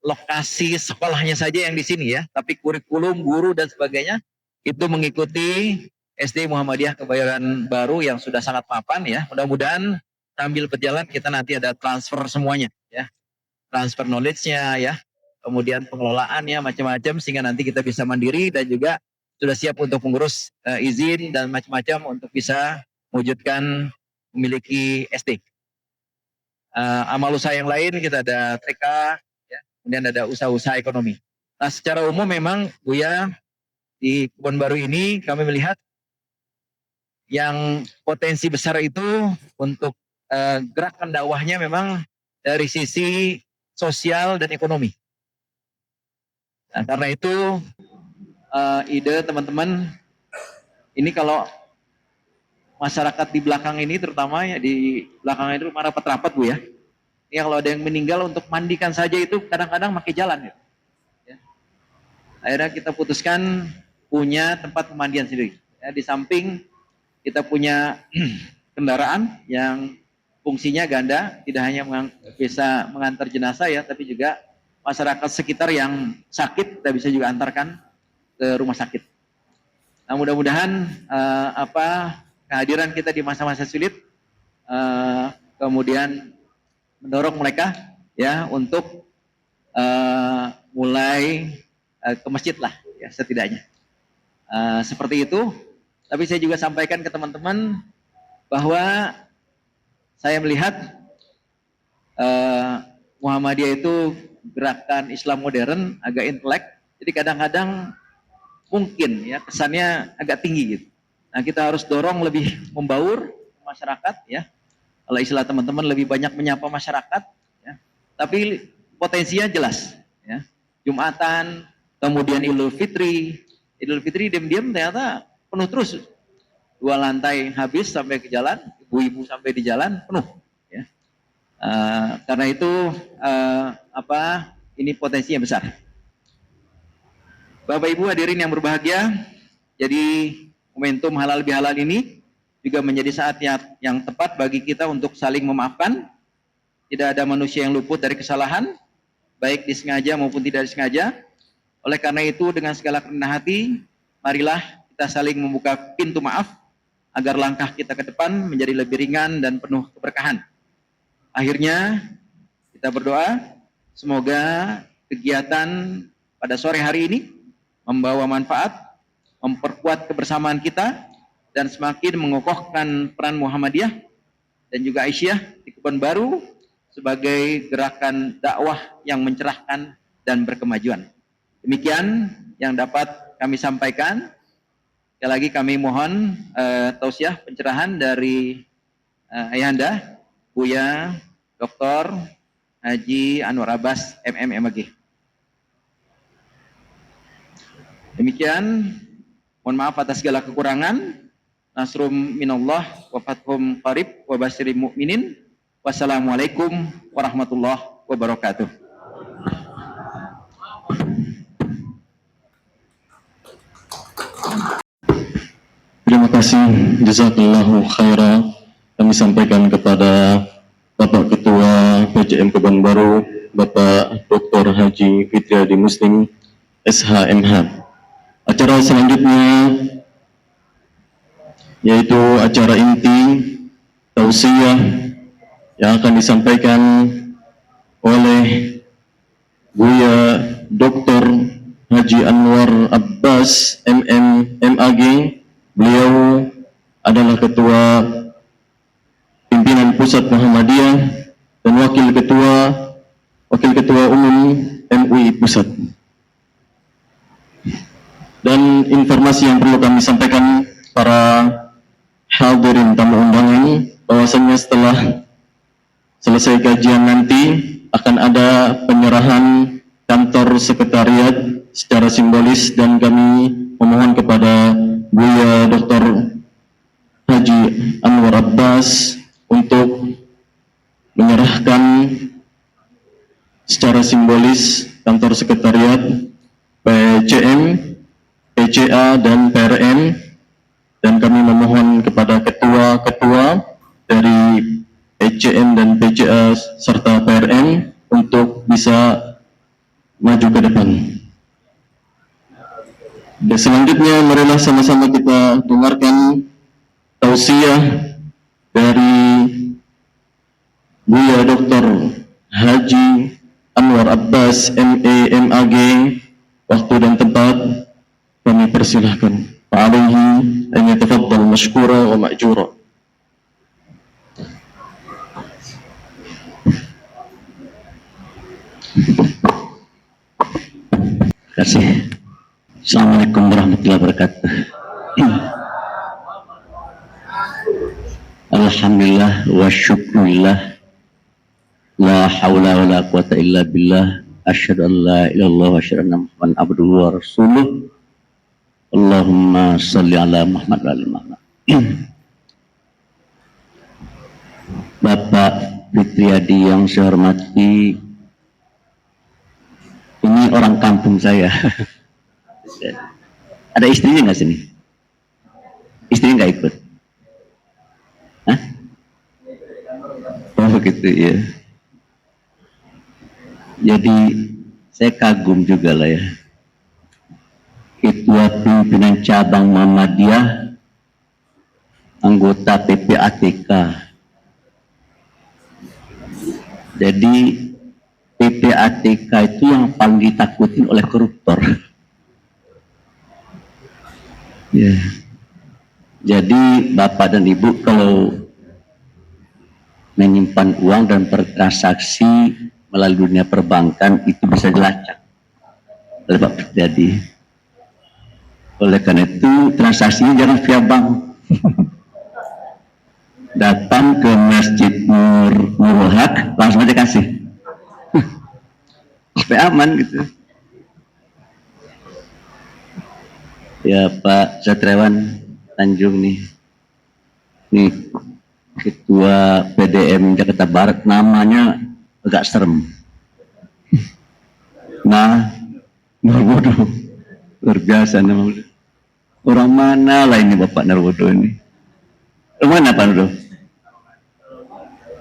lokasi sekolahnya saja yang di sini ya, tapi kurikulum, guru dan sebagainya itu mengikuti SD Muhammadiyah Kebayoran Baru yang sudah sangat mapan ya. Mudah-mudahan sambil berjalan kita nanti ada transfer semuanya ya, transfer knowledge-nya ya, kemudian pengelolaannya macam-macam sehingga nanti kita bisa mandiri dan juga sudah siap untuk mengurus izin dan macam-macam untuk bisa mewujudkan memiliki SD. Amal usaha yang lain kita ada TK, kemudian ada usaha-usaha ekonomi. Nah secara umum memang Buya di Kebon Baru ini kami melihat yang potensi besar itu untuk gerakan dakwahnya memang dari sisi sosial dan ekonomi. Nah karena itu ide teman-teman ini kalau masyarakat di belakang ini terutama ya di belakang itu rapat-rapat Bu ya. Ya kalau ada yang meninggal untuk mandikan saja itu kadang-kadang pakai jalan ya. Akhirnya kita putuskan punya tempat pemandian sendiri. Ya, di samping kita punya kendaraan yang fungsinya ganda, tidak hanya bisa mengantar jenazah ya, tapi juga masyarakat sekitar yang sakit kita bisa juga antarkan ke rumah sakit. Nah mudah-mudahan kehadiran kita di masa-masa sulit kemudian mendorong mereka ya untuk mulai ke masjid lah ya setidaknya. Seperti itu. Tapi saya juga sampaikan ke teman-teman bahwa saya melihat Muhammadiyah itu gerakan Islam modern agak intelek. Jadi kadang-kadang mungkin ya kesannya agak tinggi gitu. Nah kita harus dorong lebih membaur masyarakat ya. Kalau istilah teman-teman lebih banyak menyapa masyarakat, ya. Tapi potensinya jelas. Ya. Jumatan, kemudian Idul Fitri diam-diam ternyata penuh terus. 2 lantai habis sampai ke jalan, ibu-ibu sampai di jalan penuh. Ya. Karena itu ini potensinya besar. Bapak Ibu hadirin yang berbahagia, jadi momentum halal bihalal ini juga menjadi saat yang tepat bagi kita untuk saling memaafkan. Tidak ada manusia yang luput dari kesalahan, baik disengaja maupun tidak disengaja. Oleh karena itu, dengan segala kerendahan hati, marilah kita saling membuka pintu maaf, agar langkah kita ke depan menjadi lebih ringan dan penuh keberkahan. Akhirnya, kita berdoa, semoga kegiatan pada sore hari ini membawa manfaat, memperkuat kebersamaan kita, dan semakin mengokohkan peran Muhammadiyah dan juga Aisyah di Kebon Baru sebagai gerakan dakwah yang mencerahkan dan berkemajuan. Demikian yang dapat kami sampaikan. Sekali lagi kami mohon tausiah pencerahan dari Ayahanda Buya Dr. Haji Anwar Abbas MMMAG. Demikian, mohon maaf atas segala kekurangan. Nasrum minallah wa fathum qarib wa basyirin mu'minin. Wassalamualaikum warahmatullahi wabarakatuh. Terima kasih, jazakallahu khaira. Kami sampaikan kepada Bapak Ketua PJM Kebon Baru, Bapak Dr. Haji Fitriadi Muslim, SHMH. Acara selanjutnya yaitu acara inti tausiah yang akan disampaikan oleh Buya Dr. Haji Anwar Abbas MM MAG. Beliau adalah Ketua Pimpinan Pusat Muhammadiyah dan Wakil Ketua Umum MUI Pusat. Dan informasi yang perlu kami sampaikan para hadirin tamu undangan, bahwasanya setelah selesai kajian nanti akan ada penyerahan kantor sekretariat secara simbolis, dan kami memohon kepada Buya Dr. Haji Anwar Abbas untuk menyerahkan secara simbolis kantor sekretariat PCM, PCA, dan PRM, dan kami memohon kepada ketua-ketua dari PCM dan PCA serta PRM untuk bisa maju ke depan. Dan selanjutnya marilah sama-sama kita dengarkan tausiah dari Buya Dr. Haji Anwar Abbas MA MAG. Waktu dan tempat kami persilahkan. Fa'alaihi an yatafaddal mashkura wa ma'jura. Terima kasih. Assalamualaikum warahmatullahi wabarakatuh. Alhamdulillah wa syukurillah. La hawla wa la quwata illa billah. Asyhadu an la ilaha illallah wa asyhadu anna Muhammadan abduhu wa rasuluh. Allahumma shalli ala Muhammad wa ali Muhammad. Bapak Fitriadi yang saya hormati, ini orang kampung saya. Ada istrinya nggak sini? Istrinya nggak ikut? Hah? Oh gitu ya. Jadi saya kagum juga lah ya. Ketua Pimpinan Cabang Muhammadiyah, anggota PPATK. Jadi PPATK itu yang paling ditakutin oleh koruptor. Ya. Jadi Bapak dan Ibu kalau menyimpan uang dan bertransaksi melalui dunia perbankan itu bisa dilacak oleh Pak Fitriadi. Oleh karena itu transaksinya jangan via bank. Datang ke Masjid Nurul Haq langsung aja kasih. Supaya aman gitu. Ya Pak Satriawan Tanjung nih Ketua PDM Jakarta Barat, namanya agak serem. Nah, Narwodo, luar biasa nama. Orang mana lah ini Bapak Narwodo ini? Orang mana Pak Narwodo?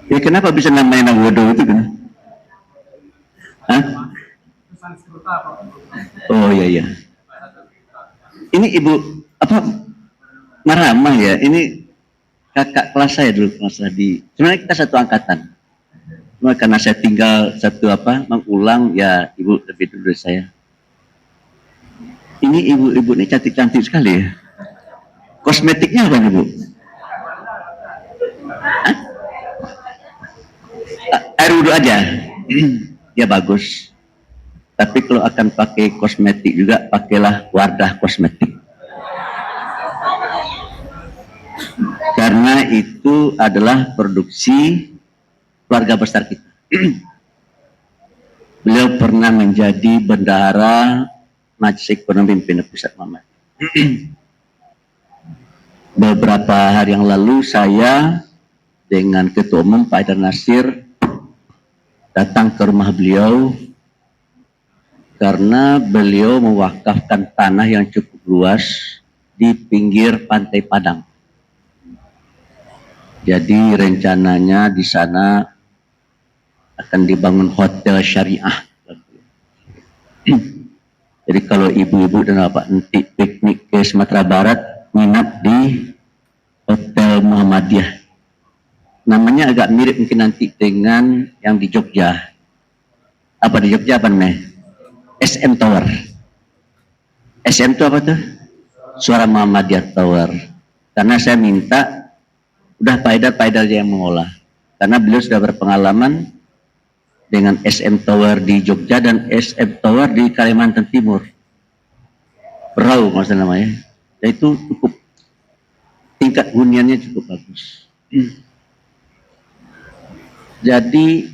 Ya kenapa bisa namanya Narwodo itu kan? Hah? Oh iya. Ini Ibu apa Marama ya? Ini kakak kelas saya dulu sebenarnya kita satu angkatan. Cuma karena saya tinggal mengulang ya Ibu lebih dulu dari saya. Ini ibu-ibu ini cantik-cantik sekali ya. Kosmetiknya apa Ibu? Air wudhu aja. Ya bagus. Tapi kalau akan pakai kosmetik juga pakailah Wardah Kosmetik. Karena itu adalah produksi keluarga besar kita. Beliau pernah menjadi bendahara Majelis Ekonomi Pimpinan Pusat Muhammadiyah. Beberapa hari yang lalu saya dengan Ketua Umum Pak Haidar Nasir datang ke rumah beliau karena beliau mewakafkan tanah yang cukup luas di pinggir Pantai Padang. Jadi rencananya di sana akan dibangun hotel syariah. Jadi kalau ibu-ibu dan bapak nanti piknik ke Sumatera Barat, nginap di Muhammadiyah. Namanya agak mirip mungkin nanti dengan yang di Jogja. Apa di Jogja apa namanya? SM Tower. SM itu apa tuh? Suara Muhammadiyah Tower. Karena saya minta udah Pak Haidar yang mengolah. Karena beliau sudah berpengalaman dengan SM Tower di Jogja dan SM Tower di Kalimantan Timur. Perahu maksudnya namanya. Itu cukup, tingkat huniannya cukup bagus. Jadi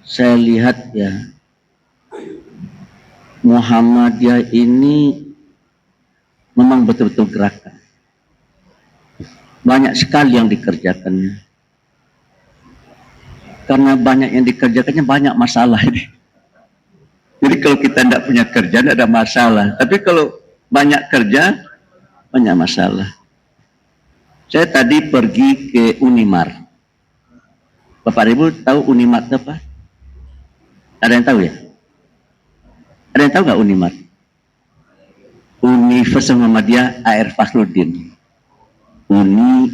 saya lihat ya, Muhammadiyah ini memang betul-betul gerakan. Banyak sekali yang dikerjakannya. Karena banyak yang dikerjakannya, banyak masalah ini. Jadi kalau kita tidak punya kerja, tidak ada masalah. Tapi kalau banyak kerja, banyak masalah. Saya tadi pergi ke Unimar. Bapak Ibu tahu Unimar apa? Ada yang tahu ya? Ada yang tahu nggak Unimar? Universitas Muhammadiyah AR Fakhruddin. Unim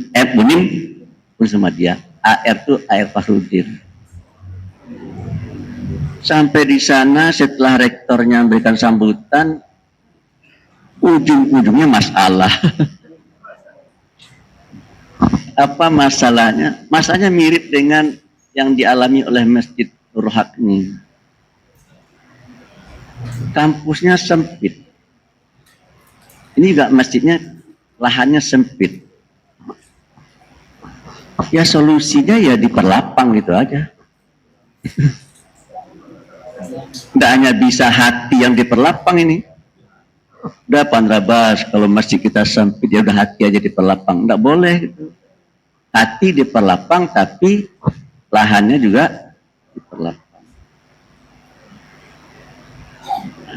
Muhammadiyah. AR itu AR Fakhruddin. Sampai di sana setelah rektornya memberikan sambutan, ujung-ujungnya masalah. Apa masalahnya? Masalahnya mirip dengan yang dialami oleh Masjid Nurul Haq ini. Kampusnya sempit. Ini juga masjidnya lahannya sempit. Ya solusinya ya diperlapang gitu aja. Tidak hanya bisa hati yang diperlapang ini. Udah Pandrabas, kalau masjid kita sempit ya udah hati aja diperlapang. Tidak boleh gitu. Hati diperlapang tapi lahannya juga diperlapang.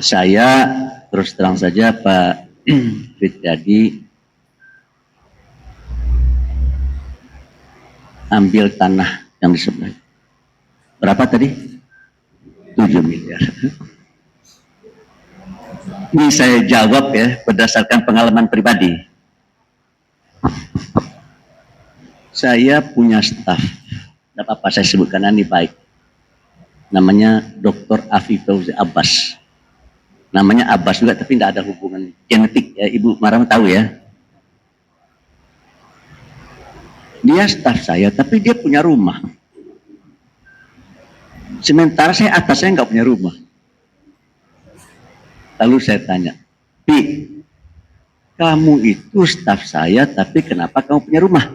Saya terus terang saja Pak Fityadi ambil tanah yang di sebelah. Berapa tadi? 7 miliar. Ini saya jawab ya berdasarkan pengalaman pribadi. Saya punya staf, tidak apa-apa saya sebutkan ini baik. Namanya Dr. Afif Fauzi Abbas. Namanya Abbas juga tapi tidak ada hubungan genetik ya, Ibu Maram tahu ya. Dia staf saya tapi dia punya rumah. Sementara saya atasnya nggak punya rumah. Lalu saya tanya, Pi, kamu itu staf saya tapi kenapa kamu punya rumah?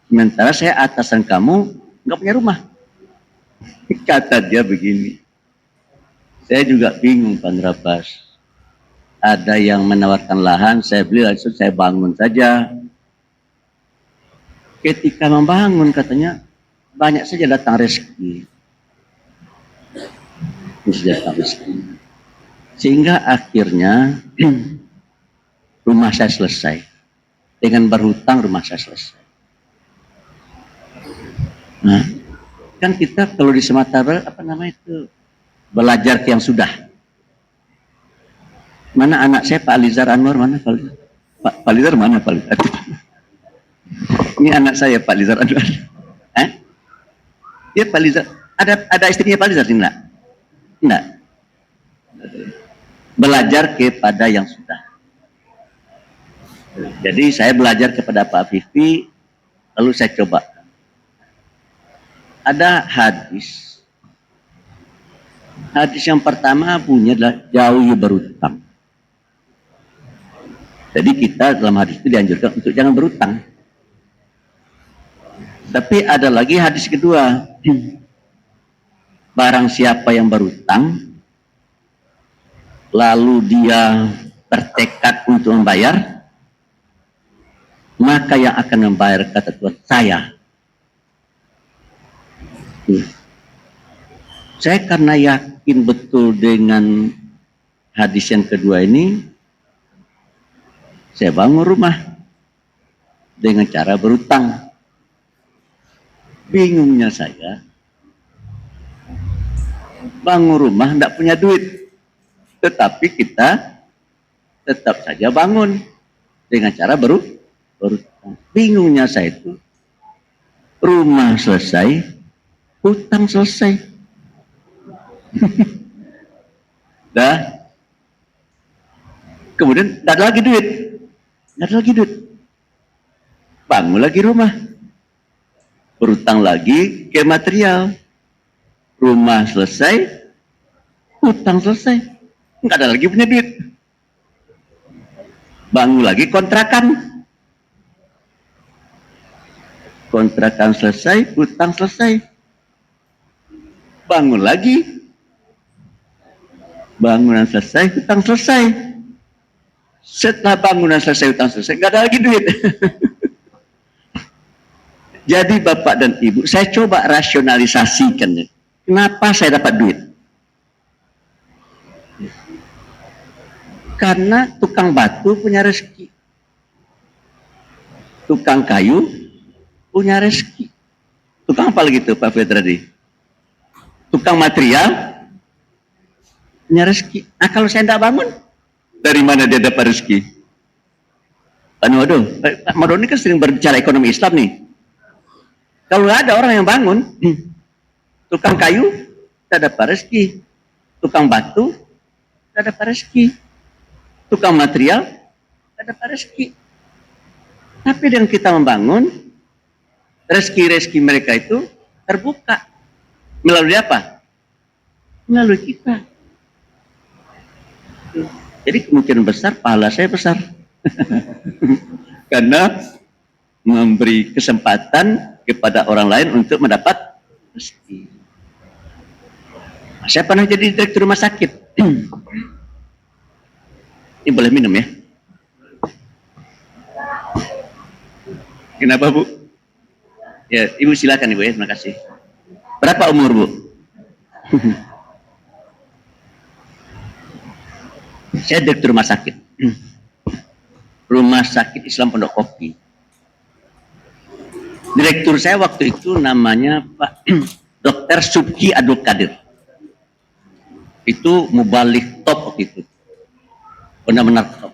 Sementara saya atasan kamu nggak punya rumah. Kata dia begini. Saya juga bingung Pandrabas. Ada yang menawarkan lahan, saya beli langsung saya bangun saja. Ketika membangun katanya banyak saja datang rezeki. Sehingga akhirnya rumah saya selesai. Dengan berhutang rumah saya selesai. Nah, kan kita kalau di Sumatera Barat apa namanya itu belajar ke yang sudah. Mana anak saya Pak Alizar Anwar mana Pak Alizar mana Pak Alizar? Ini anak saya Pak Alizar Anwar. Dia Pak Alizar ada istrinya Pak Alizar enggak? Enggak. Belajar kepada yang sudah. Jadi saya belajar kepada Pak Fifi, lalu saya coba. Ada hadis. Hadis yang pertama bunyinya adalah jauhi berutang. Jadi kita dalam hadis itu dianjurkan untuk jangan berutang. Tapi ada lagi hadis kedua. Barang siapa yang berutang, lalu dia bertekad untuk membayar, maka yang akan membayar kata Tuhan saya. Saya karena yakin betul dengan hadis yang kedua ini, saya bangun rumah dengan cara berutang. Bingungnya saya, bangun rumah tidak punya duit, tetapi kita tetap saja bangun dengan cara berutang. Bingungnya saya itu, rumah selesai, hutang selesai. Dah. Kemudian nggak ada lagi duit. Nggak ada lagi duit. Bangun lagi rumah. Berutang lagi ke material. Rumah selesai, hutang selesai. Nggak ada lagi punya duit. Bangun lagi kontrakan. Kontrakan selesai, hutang selesai. Bangun lagi. Bangunan selesai, hutang selesai. Setelah bangunan selesai, hutang selesai, nggak ada lagi duit. Jadi Bapak dan Ibu, saya coba rasionalisasikan. Kenapa saya dapat duit? Karena tukang batu punya rezeki. Tukang kayu punya rezeki. Tukang apa lagi itu Pak Fedradi? Tukang material punya rezeki. Nah kalau saya tidak bangun, dari mana dia dapat rezeki? Pak Nodo, Pak Nodo ini kan sering berbicara ekonomi Islam nih. Kalau nggak ada orang yang bangun, tukang kayu tidak dapat rezeki, tukang batu tidak dapat rezeki, tukang material tidak dapat rezeki. Tapi dengan kita membangun, rezeki-rezeki mereka itu terbuka. Melalui apa? Melalui kita. Jadi kemungkinan besar pahala saya besar. Karena memberi kesempatan kepada orang lain untuk mendapat rezeki. Saya pernah jadi direktur rumah sakit. Ini boleh minum ya? Kenapa Bu? Ya, Ibu silakan Ibu ya, terima kasih. Berapa umur Bu? Saya direktur rumah sakit. Rumah sakit Islam Pondok Kopi. Direktur saya waktu itu namanya Pak Dr. Subki Abdul Qadir. Itu mubalik top waktu itu. Benar-benar top.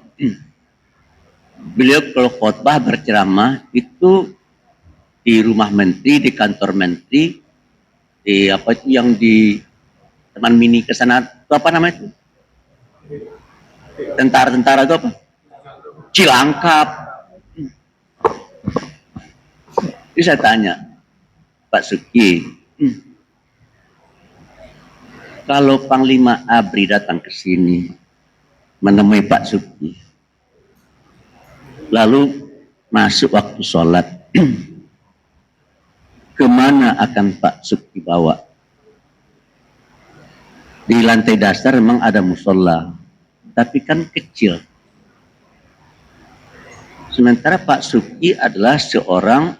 Beliau kalau khotbah berceramah itu di rumah menteri, di kantor menteri, di apa itu yang di Taman Mini ke sana, itu apa namanya itu? Tentara-tentara itu apa? Cilangkap. Jadi saya tanya, Pak Suki, kalau Panglima ABRI datang ke sini menemui Pak Suki, lalu masuk waktu sholat, kemana akan Pak Suki bawa? Di lantai dasar memang ada musola, tapi kan kecil. Sementara Pak Suki adalah seorang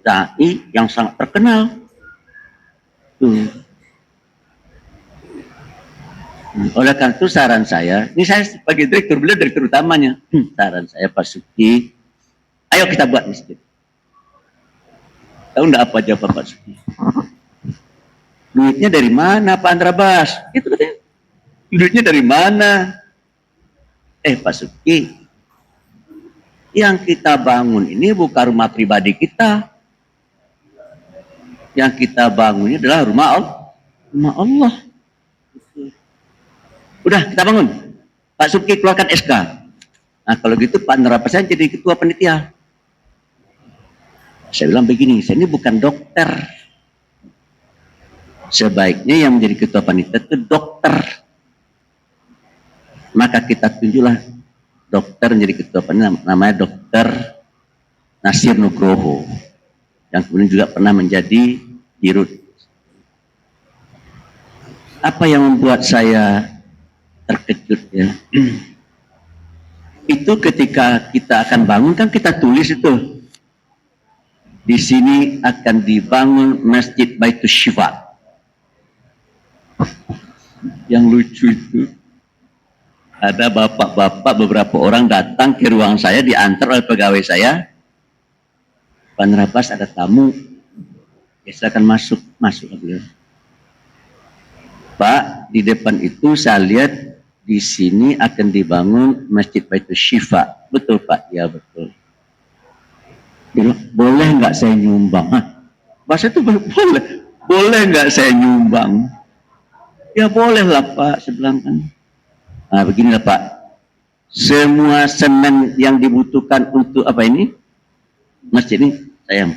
dai yang sangat terkenal. Oleh karena itu saran saya, ini saya sebagai direktur, beliau direktur utamanya. Saran saya Pak Suki, ayo kita buat masjid. Tahu enggak apa jawab Pak Suki? Duitnya dari mana Pak Andra Bas? Itu katanya. Duitnya dari mana? Pak Suki, yang kita bangun ini bukan rumah pribadi kita. Yang kita bangun ini adalah rumah Allah. Udah kita bangun. Pak Suki keluarkan SK. Nah kalau gitu Pak Nerapasan jadi ketua panitia. Saya bilang begini, saya ini bukan dokter. Sebaiknya yang menjadi ketua panitia itu dokter. Maka kita tunjuklah dokter menjadi ketua panitia, namanya Dokter Nasir Nugroho. Yang kemudian juga pernah menjadi dirut. Apa yang membuat saya terkejut ya? Itu ketika kita akan bangun kan kita tulis itu. Di sini akan dibangun Masjid Baitus Syifa. Yang lucu itu ada bapak-bapak beberapa orang datang ke ruang saya, diantar oleh pegawai saya. Pak Nerapas ada tamu, ya silakan masuk beliau. Pak, di depan itu saya lihat di sini akan dibangun Masjid Baitus Syifa. Betul Pak? Ya betul. Bilang, boleh nggak saya nyumbang? Hah? Bahasa itu boleh nggak saya nyumbang? Ya boleh lah Pak, saya bilang kan. Nah beginilah Pak, semua semen yang dibutuhkan untuk apa ini, masjid ini saya.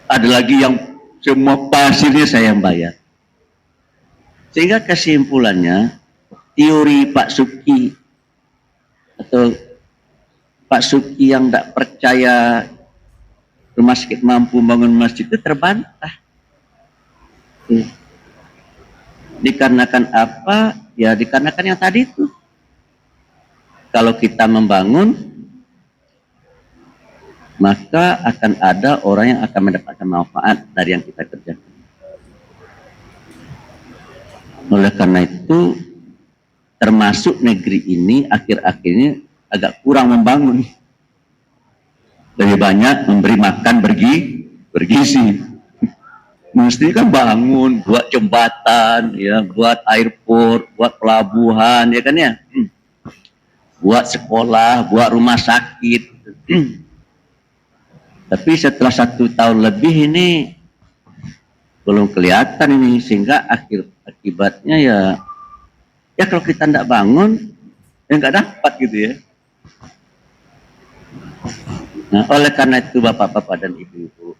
Ada lagi yang semua pasirnya saya yang bayar. Sehingga kesimpulannya, teori Pak Suki atau Pak Suki yang tidak percaya rumah sakit mampu bangun masjid itu terbantah. Dikarenakan apa? Ya dikarenakan yang tadi itu. Kalau kita membangun, maka akan ada orang yang akan mendapatkan manfaat dari yang kita kerjakan. Oleh karena itu, termasuk negeri ini akhir-akhir ini agak kurang membangun. Lebih banyak memberi makan bergizi. Mesti kan bangun, buat jembatan, ya, buat airport, buat pelabuhan, ya kan ya, buat sekolah, buat rumah sakit. Tapi setelah 1 tahun lebih ini belum kelihatan ini, sehingga akibatnya ya kalau kita tidak bangun, ya nggak dapat gitu ya. Nah, oleh karena itu bapak-bapak dan ibu-ibu,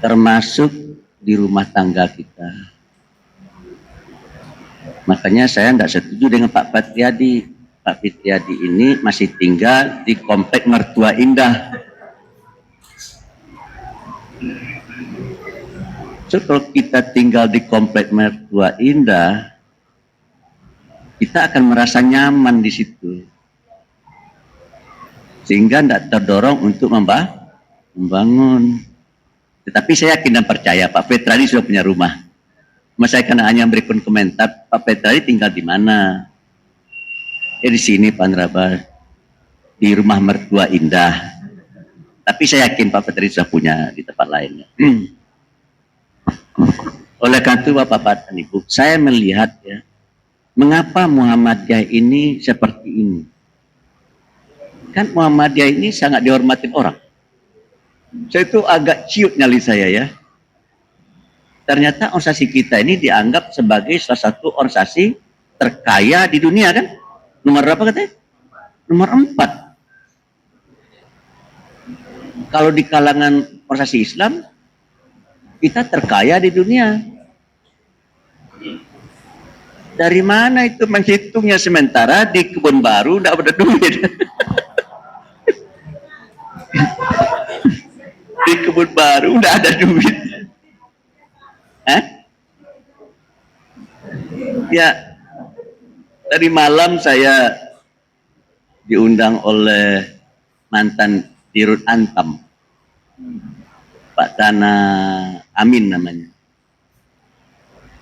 termasuk di rumah tangga kita. Makanya saya tidak setuju dengan Pak Fitriadi. Pak Fitriadi ini masih tinggal di komplek Mertua Indah. So, kalau kita tinggal di komplek Mertua Indah, kita akan merasa nyaman di situ. Sehingga tidak terdorong untuk membangun. Tetapi saya yakin dan percaya Pak Fitriadi sudah punya rumah. Mas saya kan hanya memberikan komentar, Pak Fitriadi tinggal di mana? Ya di sini Pak Nraba, di rumah Mertua Indah. Tapi saya yakin Pak Fitriadi sudah punya di tempat lainnya. Oleh karena itu Bapak dan Ibu, saya melihat ya, mengapa Muhammadiyah ini seperti ini? Kan Muhammadiyah ini sangat dihormatin orang. Saya itu agak ciut nyali saya ya. Ternyata organisasi kita ini dianggap sebagai salah satu organisasi terkaya di dunia kan? Nomor berapa katanya? Nomor 4. Kalau di kalangan organisasi Islam, kita terkaya di dunia. Dari mana itu menghitungnya, sementara di Kebun Baru tidak ada duit. Di Kebun Baru tidak ada duit. Ya, tadi malam saya diundang oleh mantan Dirut Antam, Pak Dana Amin namanya.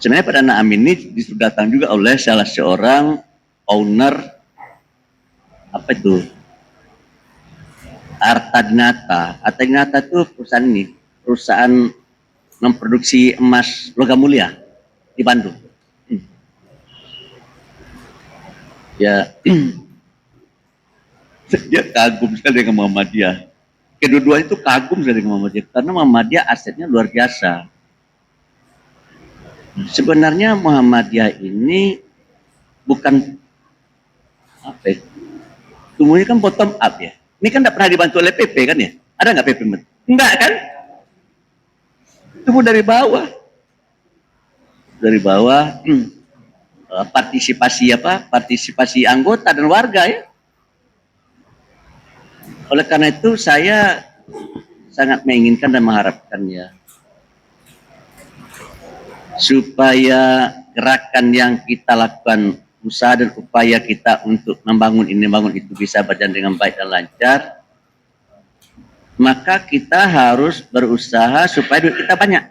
Sebenarnya Pak Dana Amin ini disuruh datang juga oleh salah seorang owner, apa itu, Artadinata. Artadinata itu perusahaan ini, perusahaan memproduksi emas logam mulia di Bandung. Ya, dia kagum sekali dengan Muhammadiyah. Kedua-duanya itu kagum sekali dengan Muhammadiyah karena Muhammadiyah asetnya luar biasa. Sebenarnya Muhammadiyah ini bukan apa ya, tumbuhnya kan bottom up ya. Ini kan tidak pernah dibantu oleh PP kan ya? Ada nggak PP? Enggak kan? Tumbuh dari bawah. Dari bawah, partisipasi anggota dan warga ya. Oleh karena itu saya sangat menginginkan dan mengharapkan ya, supaya gerakan yang kita lakukan, usaha dan upaya kita untuk membangun ini, membangun itu bisa berjalan dengan baik dan lancar, maka kita harus berusaha supaya duit kita banyak.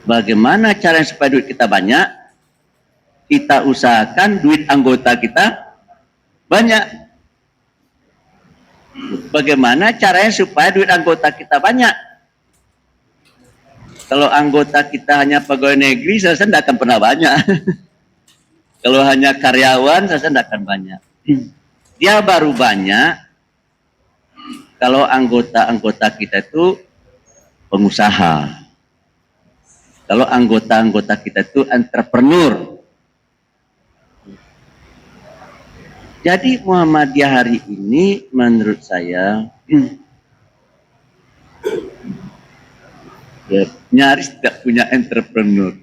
Bagaimana caranya supaya duit kita banyak? Kita usahakan duit anggota kita banyak. Bagaimana caranya supaya duit anggota kita banyak? Kalau anggota kita hanya pegawai negeri, saya tidak akan pernah banyak. Kalau hanya karyawan, saya tidak akan banyak. Dia baru banyak kalau anggota-anggota kita itu pengusaha. Kalau anggota-anggota kita itu entrepreneur. Jadi Muhammadiyah hari ini menurut saya ya, nyaris tidak punya entrepreneur.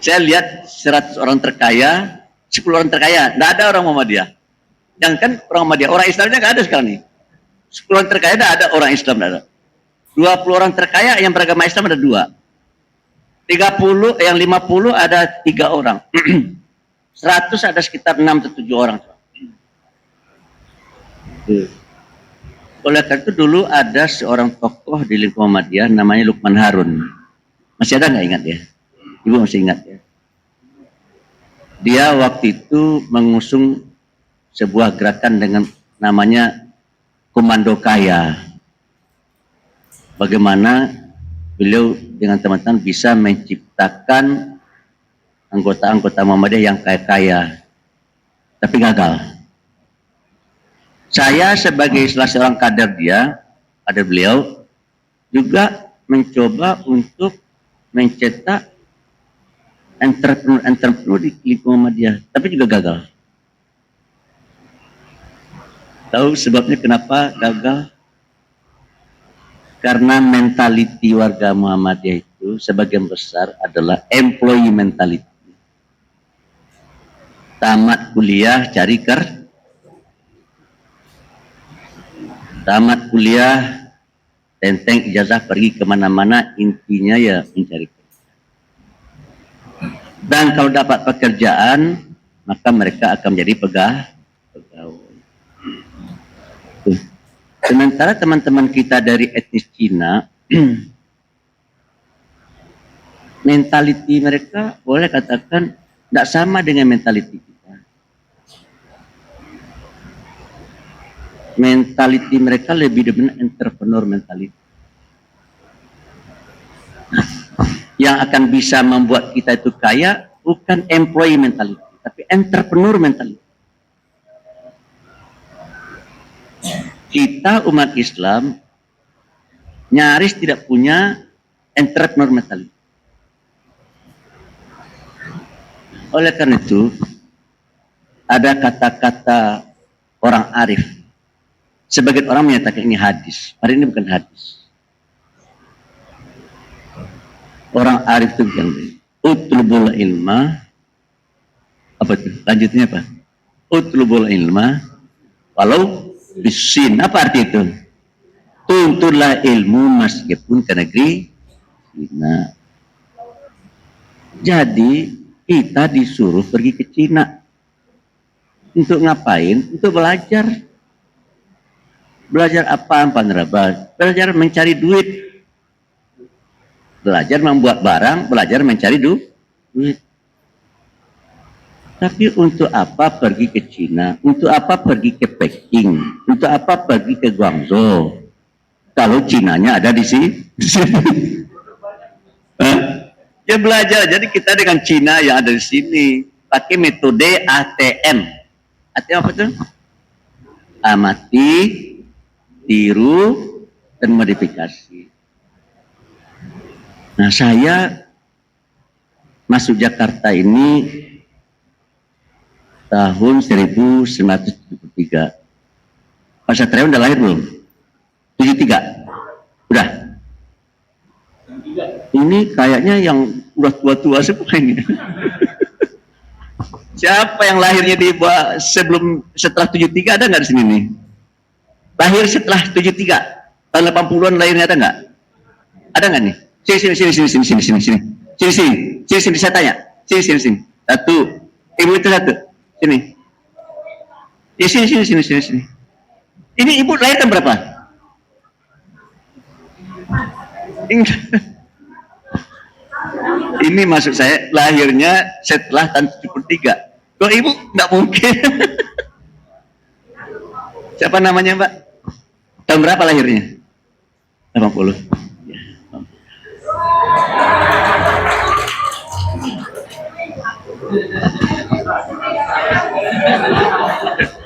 Saya lihat 100 orang terkaya, 10 orang terkaya, tidak ada orang Muhammadiyah. Yang kan orang Muhammadiyah, orang Islamnya nggak ada sekarang nih. 10 orang terkaya tidak ada, orang Islam tidak ada. 20 orang terkaya yang beragama Islam ada 2. 30, yang 50 ada 3 orang. 100 ada sekitar 6 atau 7 orang. Oleh karena itu dulu ada seorang tokoh di lingkungan Muhammadiyah namanya Lukman Harun. Masih ada nggak ingat ya? Ibu masih ingat ya? Dia waktu itu mengusung sebuah gerakan dengan namanya Komando Kaya. Bagaimana beliau dengan teman-teman bisa menciptakan anggota-anggota Muhammadiyah yang kaya-kaya, tapi gagal. Saya sebagai salah seorang kader beliau, juga mencoba untuk mencetak entrepreneur di lingkungan Muhammadiyah, tapi juga gagal. Tahu sebabnya kenapa gagal? Karena mentality warga Muhammadiyah itu sebagian besar adalah employee mentality. Tamat kuliah cari tamat kuliah, tenteng ijazah pergi kemana-mana, intinya ya mencari kerja. Dan kalau dapat pekerjaan, maka mereka akan menjadi pegawai. Sementara teman-teman kita dari etnis Cina, mentality mereka boleh katakan tidak sama dengan mentality kita. Mentality mereka lebih demen entrepreneur mentality. Yang akan bisa membuat kita itu kaya bukan employee mentality, tapi entrepreneur mentality. Kita umat Islam nyaris tidak punya entrepreneur mentality. Oleh karena itu, ada kata-kata orang arif. Sebagian orang menyatakan ini hadis. Hari ini bukan hadis. Orang arif itu bilang, utlubul ilma, apa itu? Lanjutnya apa? Utlubul ilma, walau bisin. Apa arti itu? Tuntutlah ilmu meskipun ke negeri Cina. Jadi kita disuruh pergi ke Cina. Untuk ngapain? Untuk belajar. Belajar apa, Pak Nerabas? Belajar mencari duit. Belajar membuat barang, belajar mencari duit. Tapi untuk apa pergi ke Cina? Untuk apa pergi ke Peking? Untuk apa pergi ke Guangzhou? Kalau Cinanya ada di sini. Ya belajar. Jadi kita dengan Cina yang ada di sini pakai metode ATM. ATM apa itu? Amati, tiru, dan modifikasi. Nah, saya masuk Jakarta ini tahun 1973. Pak Satria udah lahir belum? 73? Udah? Ini kayaknya yang udah tua-tua semua ini. Siapa yang lahirnya di setelah 73 ada nggak di sini nih? Lahir setelah 73, tahun 80-an lahirnya ada nggak? Ada nggak nih? Sini, saya tanya. Sini. Satu, ibu itu satu. Sini. Ya, sini. Ini ibu lahir tahun berapa? Ini maksud saya lahirnya setelah tahun 73. Kok ibu nggak mungkin? Siapa namanya, Mbak? Tahun berapa lahirnya? 80. Ya, 80.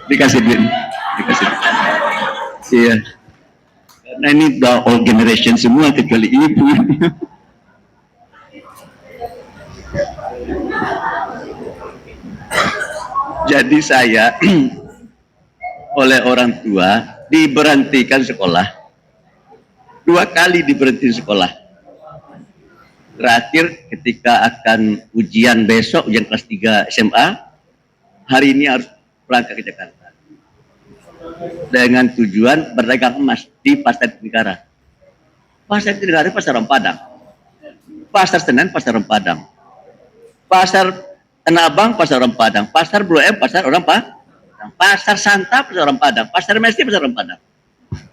Dikasih duit. Dikasih duit. Iya. Karena ini udah all generation semua kecuali ibu. Jadi saya oleh orang tua diberhentikan sekolah. 2 kali diberhenti sekolah. Terakhir ketika akan ujian besok, ujian kelas 3 SMA, hari ini harus berangkat ke Jakarta. Dengan tujuan berdagang emas di Pasar Negara. Pasar Negara, Pasar Orang Padang. Pasar Senen, Pasar Orang Padang. Pasar Tanah Abang, Pasar Orang Padang. Pasar Blok M, Pasar Orang Padang. Pasar Santa, Pasar Orang Padang. Pasar Mesti, Pasar Orang Padang.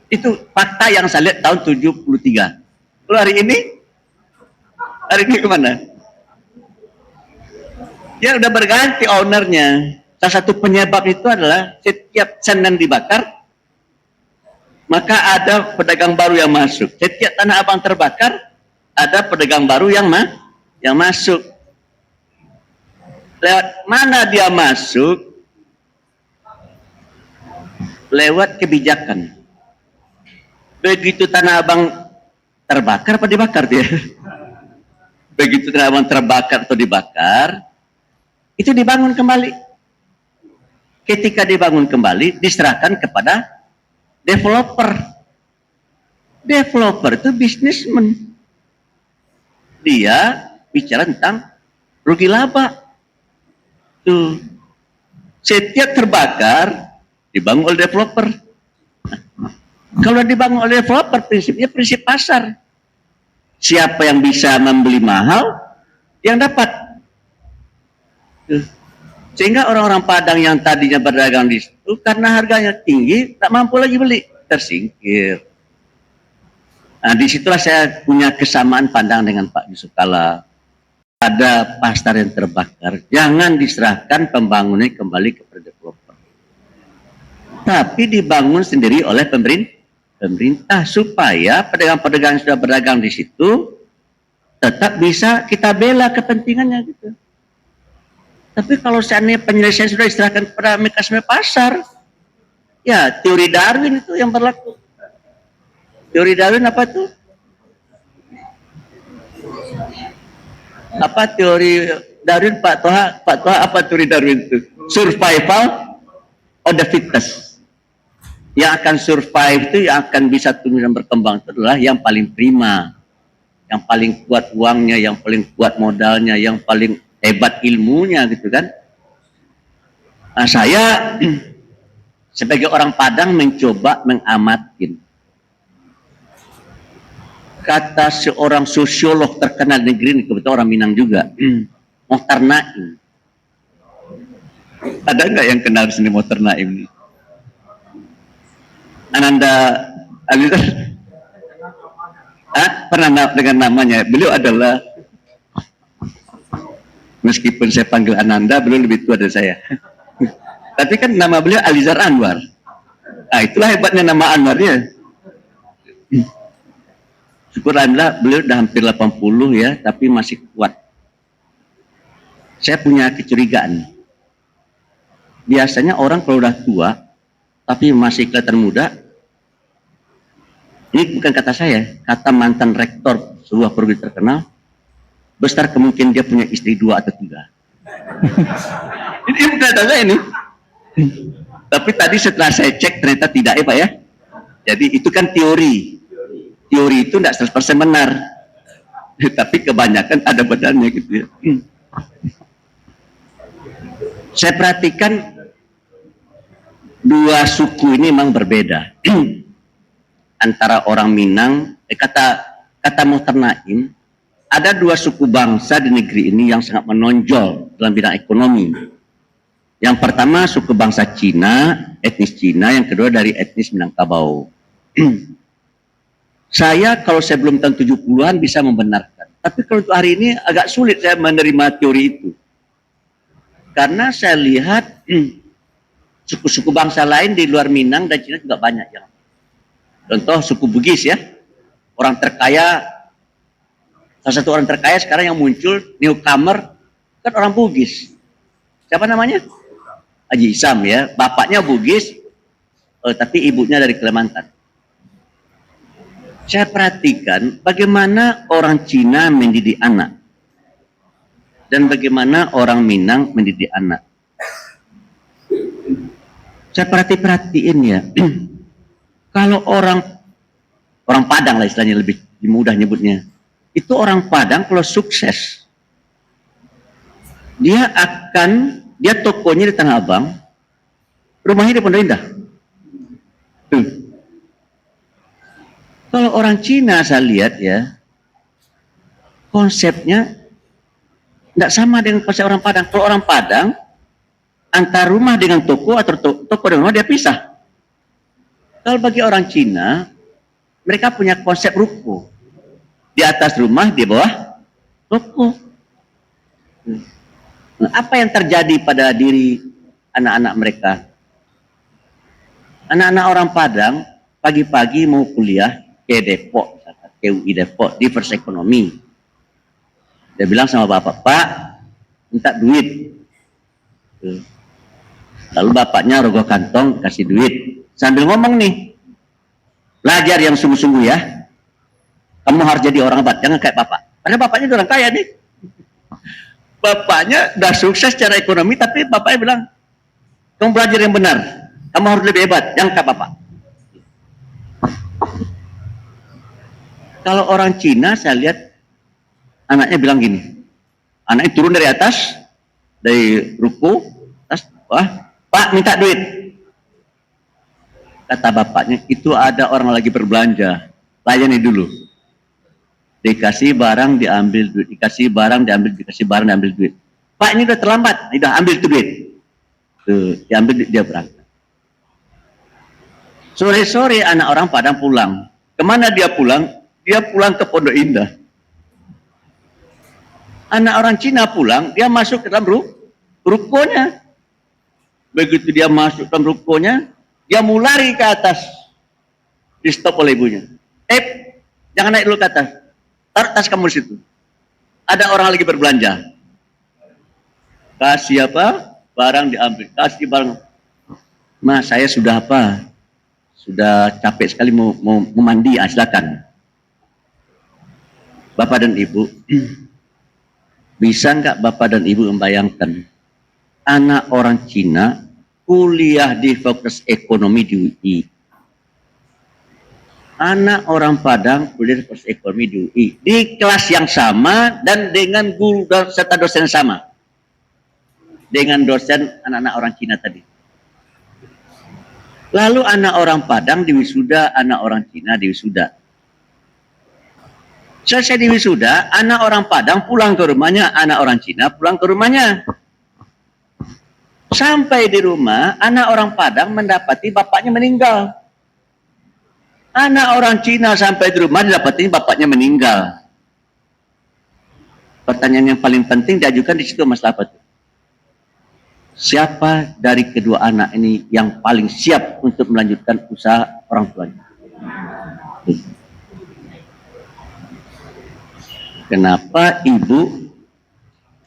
Itu fakta yang saya lihat tahun 73. Lalu hari ini kemana? Ya udah berganti ownernya. Salah satu penyebab itu adalah setiap Senin dibakar, maka ada pedagang baru yang masuk. Setiap Tanah Abang terbakar, ada pedagang baru yang masuk. Lewat mana dia masuk? Lewat kebijakan. Begitu Tanah Abang terbakar apa dibakar dia? Begitu Tanah Abang terbakar atau dibakar, itu dibangun kembali. Ketika dibangun kembali, diserahkan kepada developer. Developer itu bisnismen. Dia bicara tentang rugi laba. Tuh. Setiap terbakar, dibangun oleh developer. Kalau dibangun oleh developer, prinsipnya prinsip pasar. Siapa yang bisa membeli mahal, yang dapat. Sehingga orang-orang Padang yang tadinya berdagang di situ, karena harganya tinggi, tak mampu lagi beli, tersingkir. Nah, disitulah saya punya kesamaan pandang dengan Pak Yusuf Kala. Ada pasar yang terbakar, jangan diserahkan pembangunannya kembali kepada developer. Tapi dibangun sendiri oleh pemerintah supaya pedagang-pedagang yang sudah berdagang di situ tetap bisa kita bela kepentingannya gitu. Tapi kalau seandainya penyelesaian sudah diserahkan kepada mekanisme pasar, ya teori Darwin itu yang berlaku. Teori Darwin apa tuh? Apa teori Darwin, Pak Toha apa teori Darwin itu? Survival of the fittest. Yang akan survive itu, yang akan bisa tumbuh dan berkembang itu adalah yang paling prima, yang paling kuat uangnya, yang paling kuat modalnya, yang paling hebat ilmunya gitu kan. Nah, saya sebagai orang Padang mencoba mengamatin. Kata seorang sosiolog terkenal di negeri ini, kebetulan orang Minang juga, Mokhtar Naim. Ada nggak yang kenal seni Mokhtar Naim ini? Ananda Alizar? Pernah dengan namanya. Beliau adalah, meskipun saya panggil Ananda, beliau lebih tua dari saya. Tapi kan nama beliau Alizar Anwar. Nah, itulah hebatnya nama Anwarnya. Syukur Alhamdulillah beliau sudah hampir 80 ya, tapi masih kuat. Saya punya kecurigaan. Biasanya orang kalau udah tua, tapi masih kelihatan muda, ini bukan kata saya, kata mantan rektor sebuah perguruan terkenal, besar kemungkinan dia punya istri 2 atau 3. Ini bukan kata saya ini. Tapi tadi setelah saya cek ternyata tidak ya Pak ya. Jadi itu kan teori. Teori itu tidak 100% benar. Tapi kebanyakan ada benarnya gitu ya. Saya perhatikan 2 suku ini memang berbeda. Antara orang Minang, kata Mokhtar Naim, ada 2 suku bangsa di negeri ini yang sangat menonjol dalam bidang ekonomi. Yang pertama suku bangsa Cina, etnis Cina, yang kedua dari etnis Minangkabau. Saya kalau saya belum tahun 70-an bisa membenarkan. Tapi kalau untuk hari ini agak sulit saya menerima teori itu. Karena saya lihat suku-suku bangsa lain di luar Minang dan Cina juga banyak yang. Contoh suku Bugis ya. Orang terkaya, salah satu orang terkaya sekarang yang muncul, newcomer, kan orang Bugis. Siapa namanya? Haji Isam ya, bapaknya Bugis, tapi ibunya dari Kalimantan. Saya perhatikan bagaimana orang Cina mendidik anak dan bagaimana orang Minang mendidik anak. Saya perhatiin ya, kalau orang Padang lah istilahnya, lebih mudah nyebutnya, itu orang Padang kalau sukses, dia tokonya di Tanah Abang, rumahnya di Pondok Indah. Kalau orang Cina saya lihat ya, konsepnya tidak sama dengan konsep orang Padang. Kalau orang Padang, antara rumah dengan toko atau toko dengan rumah dia pisah. Kalau bagi orang Cina, mereka punya konsep ruko. Di atas rumah, di bawah toko. Nah, apa yang terjadi pada diri anak-anak mereka? Anak-anak orang Padang pagi-pagi mau kuliah ke Depok, ke UI Depok, di First Ekonomi. Dia bilang sama bapak, Pak, minta duit. Lalu bapaknya rogoh kantong, kasih duit. Sambil ngomong nih, belajar yang sungguh-sungguh ya. Kamu harus jadi orang hebat, jangan kayak bapak. Karena bapaknya orang kaya nih. Bapaknya udah sukses secara ekonomi, tapi bapaknya bilang, kamu belajar yang benar. Kamu harus lebih hebat, jangan kayak bapak. Kalau orang Cina, saya lihat anaknya bilang gini. Anaknya turun dari atas, dari ruko, atas, wah, Pak minta duit. Kata bapaknya, itu ada orang lagi berbelanja, layani dulu. Dikasih barang, diambil duit. Dikasih barang, diambil, dikasih barang, diambil duit. Pak, ini udah terlambat, udah ambil itu duit. Tuh, diambil, dia berangkat. Sore-sore anak orang Padang pulang. Kemana dia pulang? Dia pulang ke Pondok Indah. Anak orang Cina pulang, dia masuk ke dalam rukonya. Begitu dia masuk dalam rukonya, dia mau lari ke atas. Di stop oleh ibunya. Jangan naik dulu ke atas. Taruh tas kamu di situ. Ada orang lagi berbelanja. Kasih apa? Barang diambil. Kasih barang. Mas, saya sudah apa? Sudah capek sekali mau mandi. Silakan. Bapak dan Ibu, bisa nggak Bapak dan Ibu membayangkan anak orang Cina kuliah di Fakultas Ekonomi di UI. Anak orang Padang kuliah di Fakultas Ekonomi di UI. Di kelas yang sama dan dengan guru serta dosen yang sama. Dengan dosen anak-anak orang Cina tadi. Lalu anak orang Padang di wisuda, anak orang Cina di wisuda. Selesai di wisuda, anak orang Padang pulang ke rumahnya, anak orang Cina pulang ke rumahnya. Sampai di rumah, anak orang Padang mendapati bapaknya meninggal. Anak orang Cina sampai di rumah didapati bapaknya meninggal. Pertanyaan yang paling penting diajukan di situ Mas Lapat. Siapa dari kedua anak ini yang paling siap untuk melanjutkan usaha orang tuanya? Kenapa ibu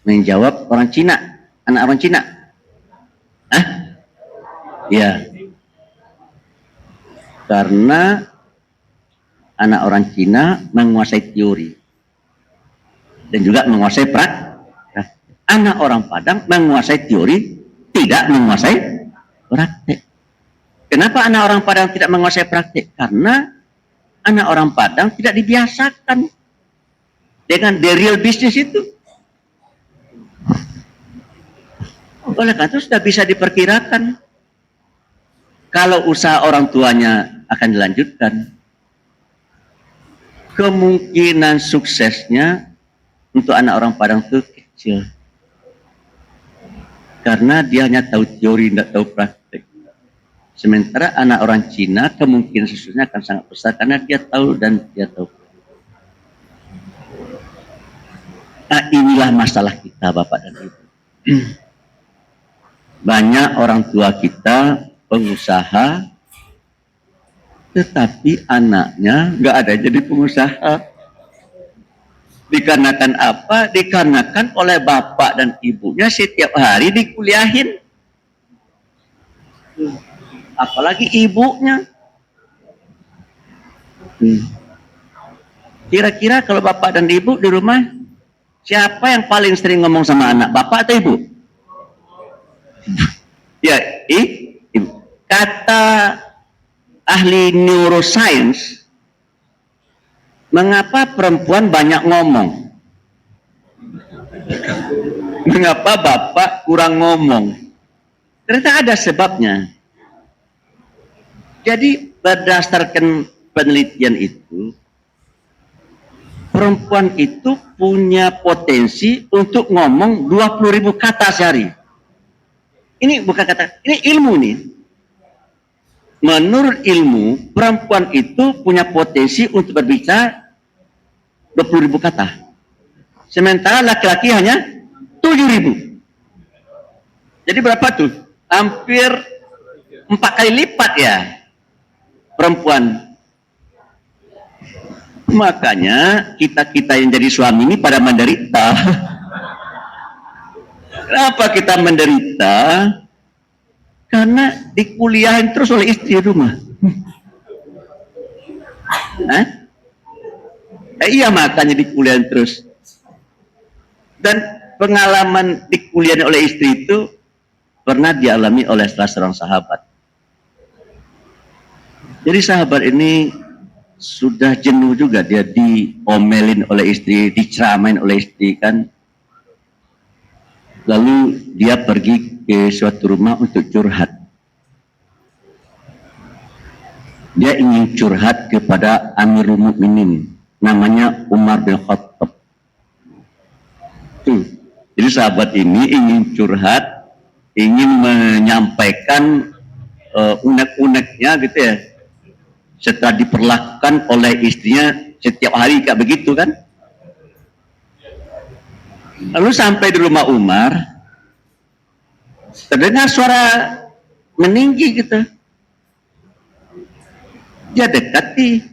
menjawab orang Cina, anak orang Cina? Ya, karena anak orang Cina menguasai teori dan juga menguasai praktek. Anak orang Padang menguasai teori, tidak menguasai praktek. Kenapa anak orang Padang tidak menguasai praktek? Karena anak orang Padang tidak dibiasakan dengan the real business itu. Oleh karena itu sudah bisa diperkirakan kalau usaha orang tuanya akan dilanjutkan, kemungkinan suksesnya untuk anak orang Padang itu kecil. Karena dia hanya tahu teori, tidak tahu praktek. Sementara anak orang Cina kemungkinan suksesnya akan sangat besar karena dia tahu dan dia tahu. Nah, inilah masalah kita Bapak dan Ibu. Banyak orang tua kita pengusaha, tetapi anaknya nggak ada jadi pengusaha. Dikarenakan apa? Dikarenakan oleh bapak dan ibunya setiap hari dikuliahin. Apalagi ibunya. Kira-kira kalau bapak dan ibu di rumah, siapa yang paling sering ngomong sama anak, bapak atau ibu? Ya, ibu. Kata ahli neuroscience, mengapa perempuan banyak ngomong? Mengapa bapak kurang ngomong? Ternyata ada sebabnya. Jadi berdasarkan penelitian itu, perempuan itu punya potensi untuk ngomong 20.000 kata sehari. Ini bukan kata, ini ilmu nih. Menurut ilmu, perempuan itu punya potensi untuk berbicara 20.000 kata. Sementara laki-laki hanya 7.000. Jadi berapa tuh? Hampir 4 kali lipat ya perempuan. Makanya kita yang jadi suami ini pada menderita. Kenapa kita menderita? Karena dikuliahin terus oleh istri di rumah. Iya, makanya dikuliahin terus. Dan pengalaman dikuliahin oleh istri itu pernah dialami oleh salah seorang sahabat. Jadi sahabat ini sudah jenuh juga, dia diomelin oleh istri, diceramain oleh istri kan. Lalu dia pergi ke suatu rumah untuk curhat. Dia ingin curhat kepada Amirul Mukminin, namanya Umar bin Khattab. Jadi sahabat ini ingin curhat, ingin menyampaikan unek-uneknya gitu ya. Setelah diperlakukan oleh istrinya setiap hari kayak begitu kan. Lalu sampai di rumah Umar, terdengar suara meninggi gitu. Dia dekati,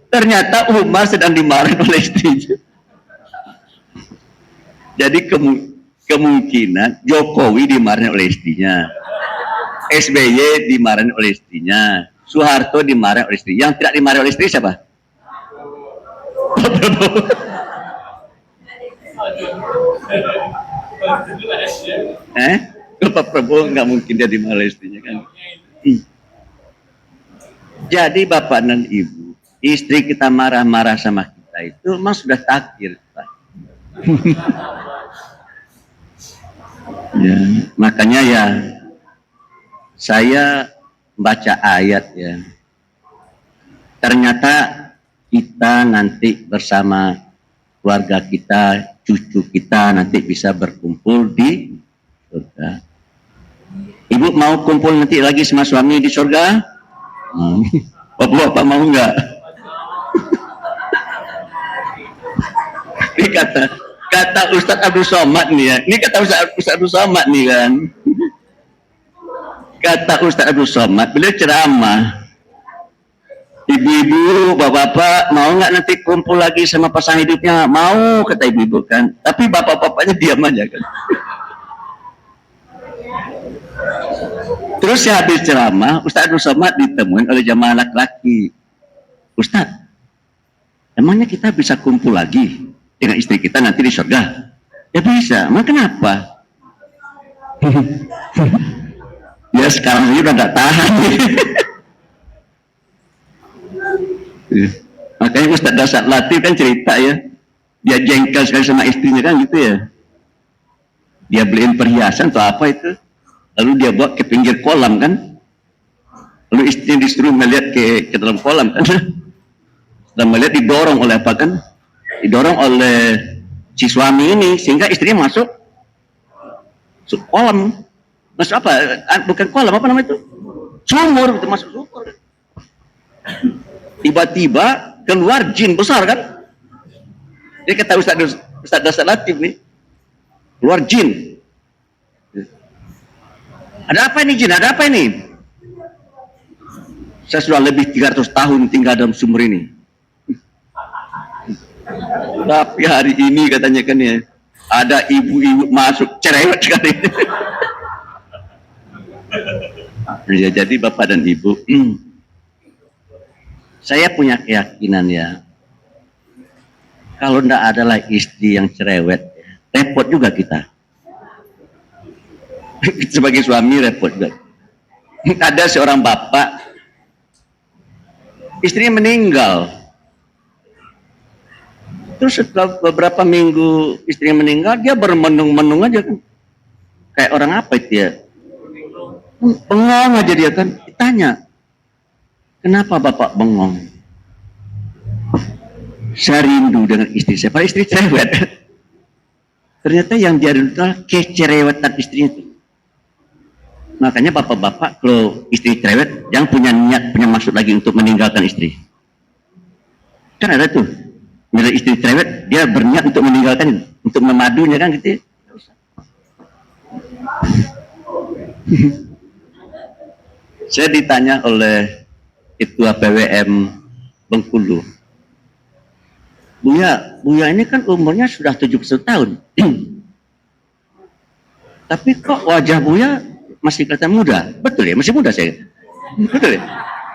ternyata Umar sedang dimarahin oleh istrinya. Jadi kemungkinan Jokowi dimarahin oleh istrinya, SBY dimarahin oleh istrinya, Soeharto dimarahin oleh istri. Yang tidak dimarahin oleh istri siapa? Pak Prabowo nggak mungkin dia dimarahin oleh istrinya kan. Jadi bapak dan ibu, istri kita marah-marah sama kita itu memang sudah takdir, Pak. Ya, makanya ya saya baca ayat ya. Ternyata kita nanti bersama keluarga kita, cucu kita nanti bisa berkumpul di surga. Ibu mau kumpul nanti lagi sama suami di surga? Bapak mau nggak? Ini kata Ustadz Abdul Somad nih ya. Ini kata Ustadz Abdul Somad nih kan. Kata Ustadz Abdul Somad, beliau ceramah. Ibu-ibu, bapak-bapak mau nggak nanti kumpul lagi sama pasangan hidupnya? Mau, kata ibu-ibu kan. Tapi bapak-bapaknya diam aja kan. Terus habis ceramah, Ustadz Abdul Somad ditemuin oleh jamaah laki-laki. Ustadz, emangnya kita bisa kumpul lagi dengan istri kita nanti di surga? Ya bisa. Emang kenapa? Ya sekarang ini udah nggak tahan. Makanya Ustadz Dasar Latif kan cerita ya, dia jengkel sekali sama istrinya kan gitu ya. Dia beliin perhiasan atau apa itu, lalu dia bawa ke pinggir kolam kan. Lalu istrinya disuruh melihat ke dalam kolam kan. Dan melihat didorong oleh apa kan? Didorong oleh si suami ini sehingga istrinya masuk kolam. Masuk apa? Bukan kolam, apa namanya itu? Sumur, itu masuk sumur. Tiba-tiba keluar jin besar kan? Dia kata Ustadz Dasar Latif nih, keluar jin. Ada apa ini jin? Ada apa ini? Saya sudah lebih 300 tahun tinggal dalam sumur ini. Tapi hari ini katanya kan ya, ada ibu-ibu masuk cerewet sekali. Ya, jadi Bapak dan Ibu, saya punya keyakinan ya, kalau tidak adalah istri yang cerewet, repot juga kita. Sebagai suami repot juga. Ada seorang bapak, istrinya meninggal. Terus setelah beberapa minggu istrinya meninggal, dia bermenung-menung aja kan. Kayak orang apa itu ya? Bengong aja dia kan. Ditanya, kenapa bapak bengong? Saya rindu dengan istri saya. Padahal istri cerewet. Ternyata yang dia rindu adalah kecerewetan istrinya itu. Makanya bapak-bapak kalau istri cerewet, jangan punya niat, punya maksud lagi untuk meninggalkan istri. Kan ada tuh, bila istri cerewet, dia berniat untuk meninggalkan, untuk memadunya kan gitu. Saya ditanya oleh Ketua PWM Bengkulu, Buya ini kan umurnya sudah 71 tahun. Tapi kok wajah Buya masih kelihatan muda? Betul ya? Masih muda saya? Betul ya?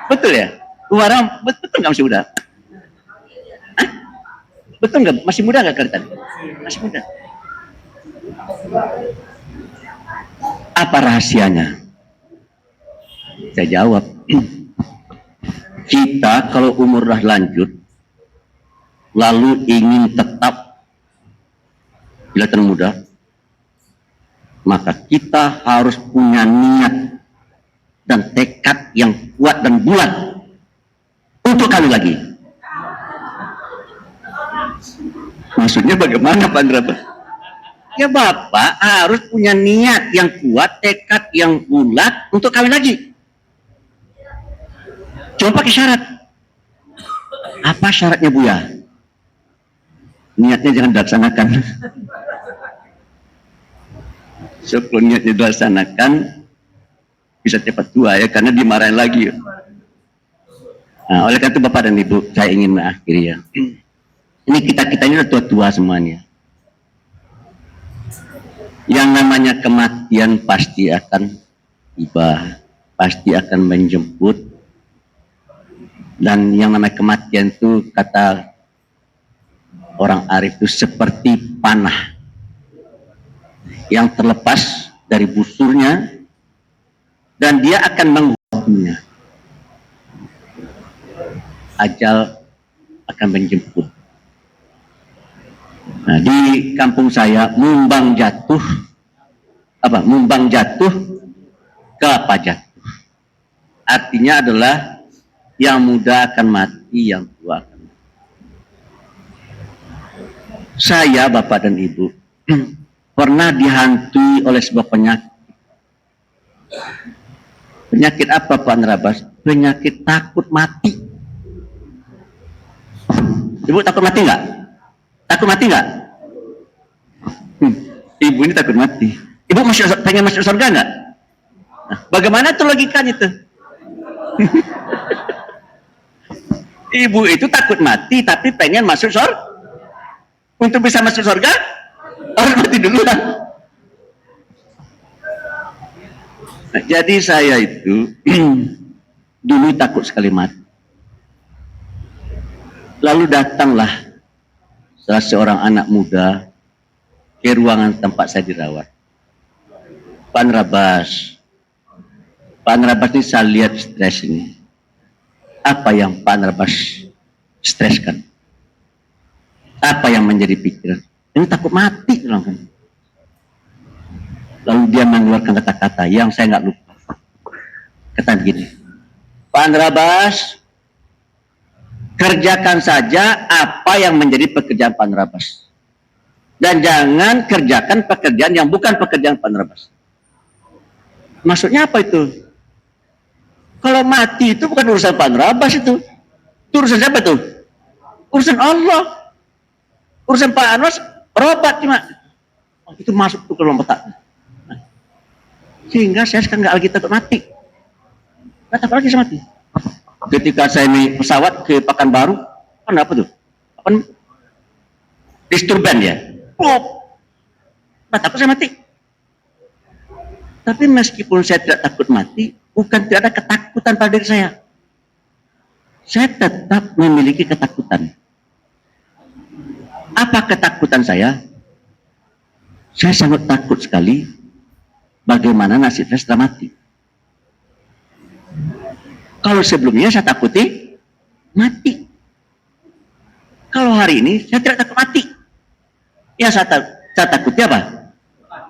Betul ya? Betul nggak masih muda? Hah? Betul nggak? Masih muda nggak kelihatan? Masih muda. Apa rahasianya? Saya jawab, kita kalau umur udah lanjut, lalu ingin tetap kelihatan muda, maka kita harus punya niat dan tekad yang kuat dan bulat untuk kali lagi. Maksudnya bagaimana Pak Andra? Ya Bapak harus punya niat yang kuat, tekad yang bulat untuk kawin lagi. Cuma pakai syarat. Apa syaratnya Buya? Niatnya jangan dilaksanakan. So, kalau niatnya dilaksanakan, bisa cepat tua ya, karena dimarahin lagi. Nah, oleh karena itu Bapak dan Ibu, saya ingin mengakhiri ya. Ini kita ini udah tua-tua semuanya. Yang namanya kematian pasti akan tiba, pasti akan menjemput. Dan yang namanya kematian itu kata orang arif itu seperti panah yang terlepas dari busurnya dan dia akan menghukumnya. Ajal akan menjemput. Nah, di kampung saya mumbang jatuh, kelapa jatuh. Artinya adalah yang muda akan mati, yang tua akan mati. Saya, Bapak dan Ibu, pernah dihantui oleh sebuah penyakit. Penyakit apa Pak Nerabas? Penyakit takut mati. Ibu takut mati nggak? Takut mati nggak? Ibu ini takut mati. Ibu pengen masuk surga nggak? Nah, bagaimana tuh logikanya tuh? Ibu itu takut mati tapi pengen masuk surga. Untuk bisa masuk surga harus mati dulu lah. Nah, jadi saya itu dulu takut sekali mati. Lalu datanglah salah seorang anak muda ke ruangan tempat saya dirawat. Pak Nerabas ini saya lihat stres ini. Apa yang Pak Nerabas streskan? Apa yang menjadi pikiran? Ini takut mati, kan? Lalu dia mengeluarkan kata-kata yang saya nggak lupa. Kata begini, Pak Nerabas, kerjakan saja apa yang menjadi pekerjaan Pak Nerabas. Dan jangan kerjakan pekerjaan yang bukan pekerjaan Pak Nerabas. Maksudnya apa itu? Kalau mati itu bukan urusan Pak Nerabas itu. Itu urusan siapa itu? Urusan Allah. Urusan Pak Anwas berobat cuma. Itu masuk ke dalam otak. Sehingga saya sekarang nggak lagi takut mati. Nggak takut lagi saya mati. Ketika saya naik pesawat ke Pekanbaru, kan apa tuh? Apa? Disturban ya. Nggak takut saya mati. Tapi meskipun saya tidak takut mati, bukan tidak ada ketakutan pada diri saya. Saya tetap memiliki ketakutan. Apa ketakutan saya? Saya sangat takut sekali bagaimana nasib saya setelah mati. Kalau sebelumnya saya takuti mati. Kalau hari ini saya tidak takut mati. Ya saya takuti apa?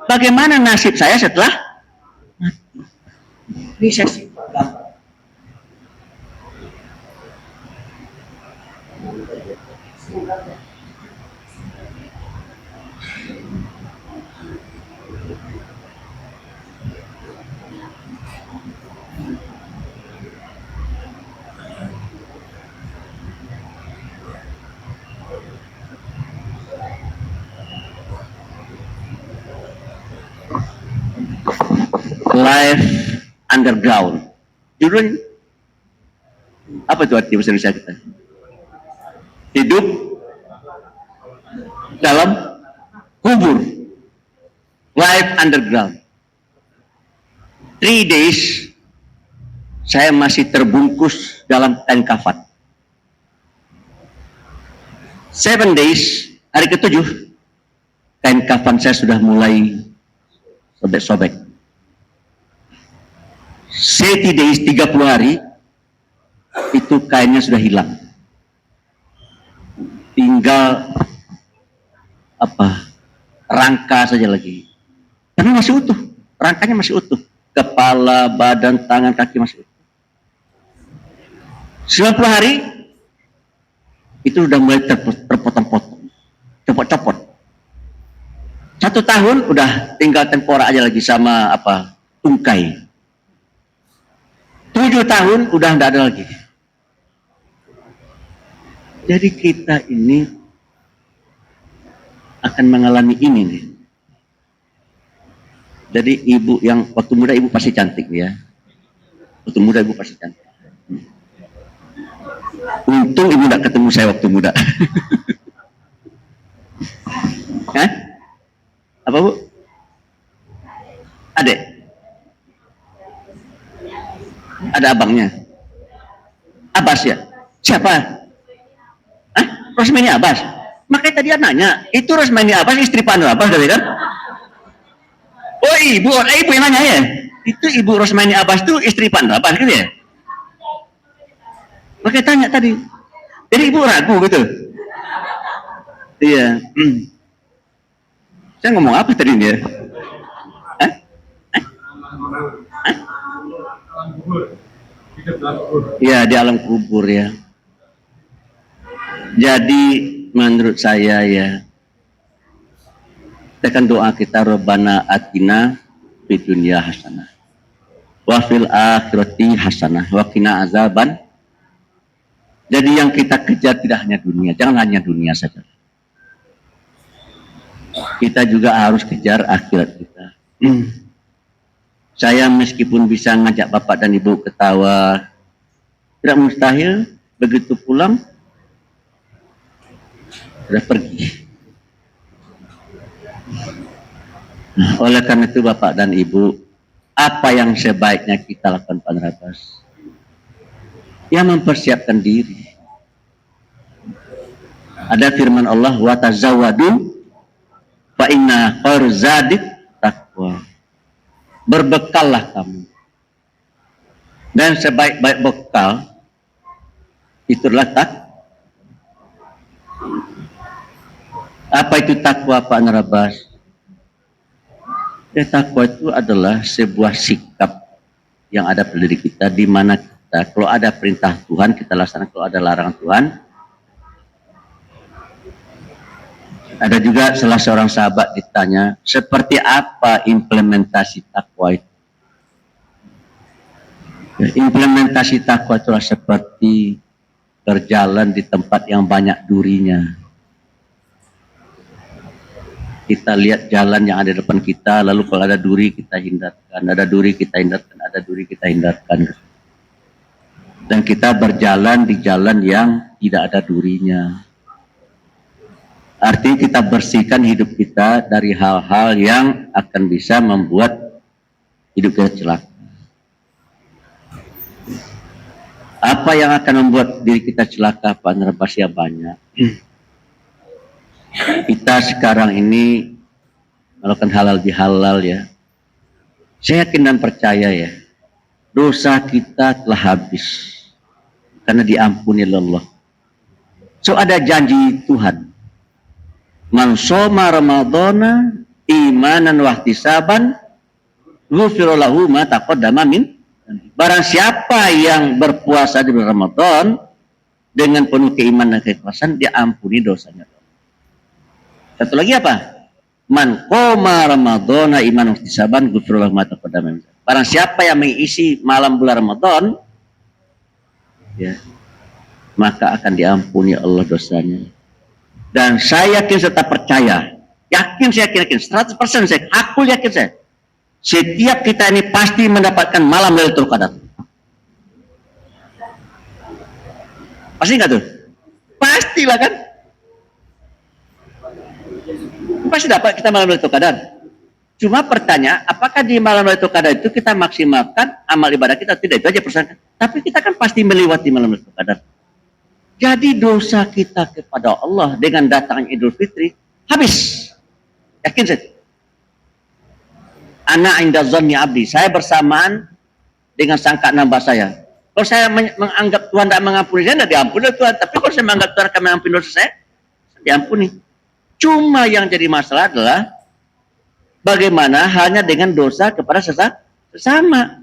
Bagaimana nasib saya setelah mati. Ini saya simpulkan. Life underground. Judulnya apa itu arti bahasa Indonesia kita? Hidup dalam kubur. Life underground. 3 days saya masih terbungkus dalam kain kafan. 7 days, hari ke-7, kain kafan saya sudah mulai sobek-sobek. 30 days, 30 hari, itu kainnya sudah hilang. Tinggal rangka saja lagi. Tapi masih utuh, rangkanya masih utuh. Kepala, badan, tangan, kaki masih utuh. 90 hari, itu sudah mulai terpotong-potong, copot-copot. 1 tahun udah tinggal tempora aja lagi sama tungkai. 7 tahun udah tidak ada lagi. Jadi kita ini akan mengalami ini nih. Jadi ibu yang waktu muda ibu pasti cantik ya. Waktu muda ibu pasti cantik. Untung ibu tidak ketemu saya waktu muda. Hah? Apa bu? Adek? Ada abangnya? Abbas ya? Siapa? Hah? Rosmini Abbas? Makanya tadi dia nanya, itu Rosmini Abbas istri Pak Nur Abbas kan? Oh ibu yang nanya ya? Itu ibu Rosmini Abbas itu istri Pak Nur Abbas gitu ya? Makanya tanya tadi. Jadi ibu ragu gitu? Iya. Saya ngomong apa tadi dia? Hah? Hah? Hah? Ya di alam kubur ya. Jadi menurut saya ya, tekan doa kita Rabbana atina fid dunya hasanah wa fil akhirati hasanah wa qina azaban. Jadi yang kita kejar tidak hanya dunia, jangan hanya dunia saja. Kita juga harus kejar akhirat kita. Saya meskipun bisa ngajak bapak dan ibu ketawa, tidak mustahil begitu pulang sudah pergi. Nah, oleh karena itu bapak dan ibu, apa yang sebaiknya kita lakukan Pak Abbas? Ya mempersiapkan diri. Ada firman Allah, wa tazawwadu fa inna khairu zadit taqwa. Berbekallah kamu. Dan sebaik-baik bekal itulah apa itu takwa Pak Abbas? Ya, takwa itu adalah sebuah sikap yang ada pada diri kita, di mana kita kalau ada perintah Tuhan kita laksanakan, kalau ada larangan Tuhan. Ada juga salah seorang sahabat ditanya, seperti apa implementasi takwa itu? Ya, implementasi takwa itulah seperti berjalan di tempat yang banyak durinya. Kita lihat jalan yang ada di depan kita, lalu kalau ada duri kita hindarkan, ada duri kita hindarkan, ada duri kita hindarkan. Dan kita berjalan di jalan yang tidak ada durinya. Artinya kita bersihkan hidup kita dari hal-hal yang akan bisa membuat hidup kita celaka. Apa yang akan membuat diri kita celaka, Pak Narbasya? Banyak. Kita sekarang ini melakukan halal bihalal ya. Saya yakin dan percaya ya, dosa kita telah habis karena diampuni oleh Allah. So ada janji Tuhan. Man shoma ramadhana imanan wa ihtisaban ghufira lahu ma taqaddama min. Barang siapa yang berpuasa di bulan Ramadan dengan penuh keimanan dan keikhlasan, diampuni dosanya. Satu lagi apa? Man qoma ramadhana imanan wa ihtisaban ghufira lahu ma taqaddama min. Barang siapa yang mengisi malam bulan Ramadan, ya, maka akan diampuni Allah dosanya. Dan saya yakin serta percaya, saya yakin 100% saya, aku yakin saya, setiap kita ini pasti mendapatkan malam Lailatul Qadar. Pasti nggak tuh? Pastilah kan? Pasti dapat kita malam Lailatul Qadar. Cuma pertanyaan, apakah di malam Lailatul Qadar itu kita maksimalkan amal ibadah kita? Tidak, itu aja persoalan. Tapi kita kan pasti melewati malam Lailatul Qadar. Jadi dosa kita kepada Allah dengan datangnya Idul Fitri habis. Yakin saya? Ana inda zanni abdi. Saya bersamaan dengan sangkaan hamba saya. Kalau saya menganggap Tuhan tidak mengampuni saya, tidak diampuni Tuhan. Tapi kalau saya menganggap Tuhan akan mengampuni dosa saya, diampuni. Cuma yang jadi masalah adalah bagaimana hanya dengan dosa kepada sesama.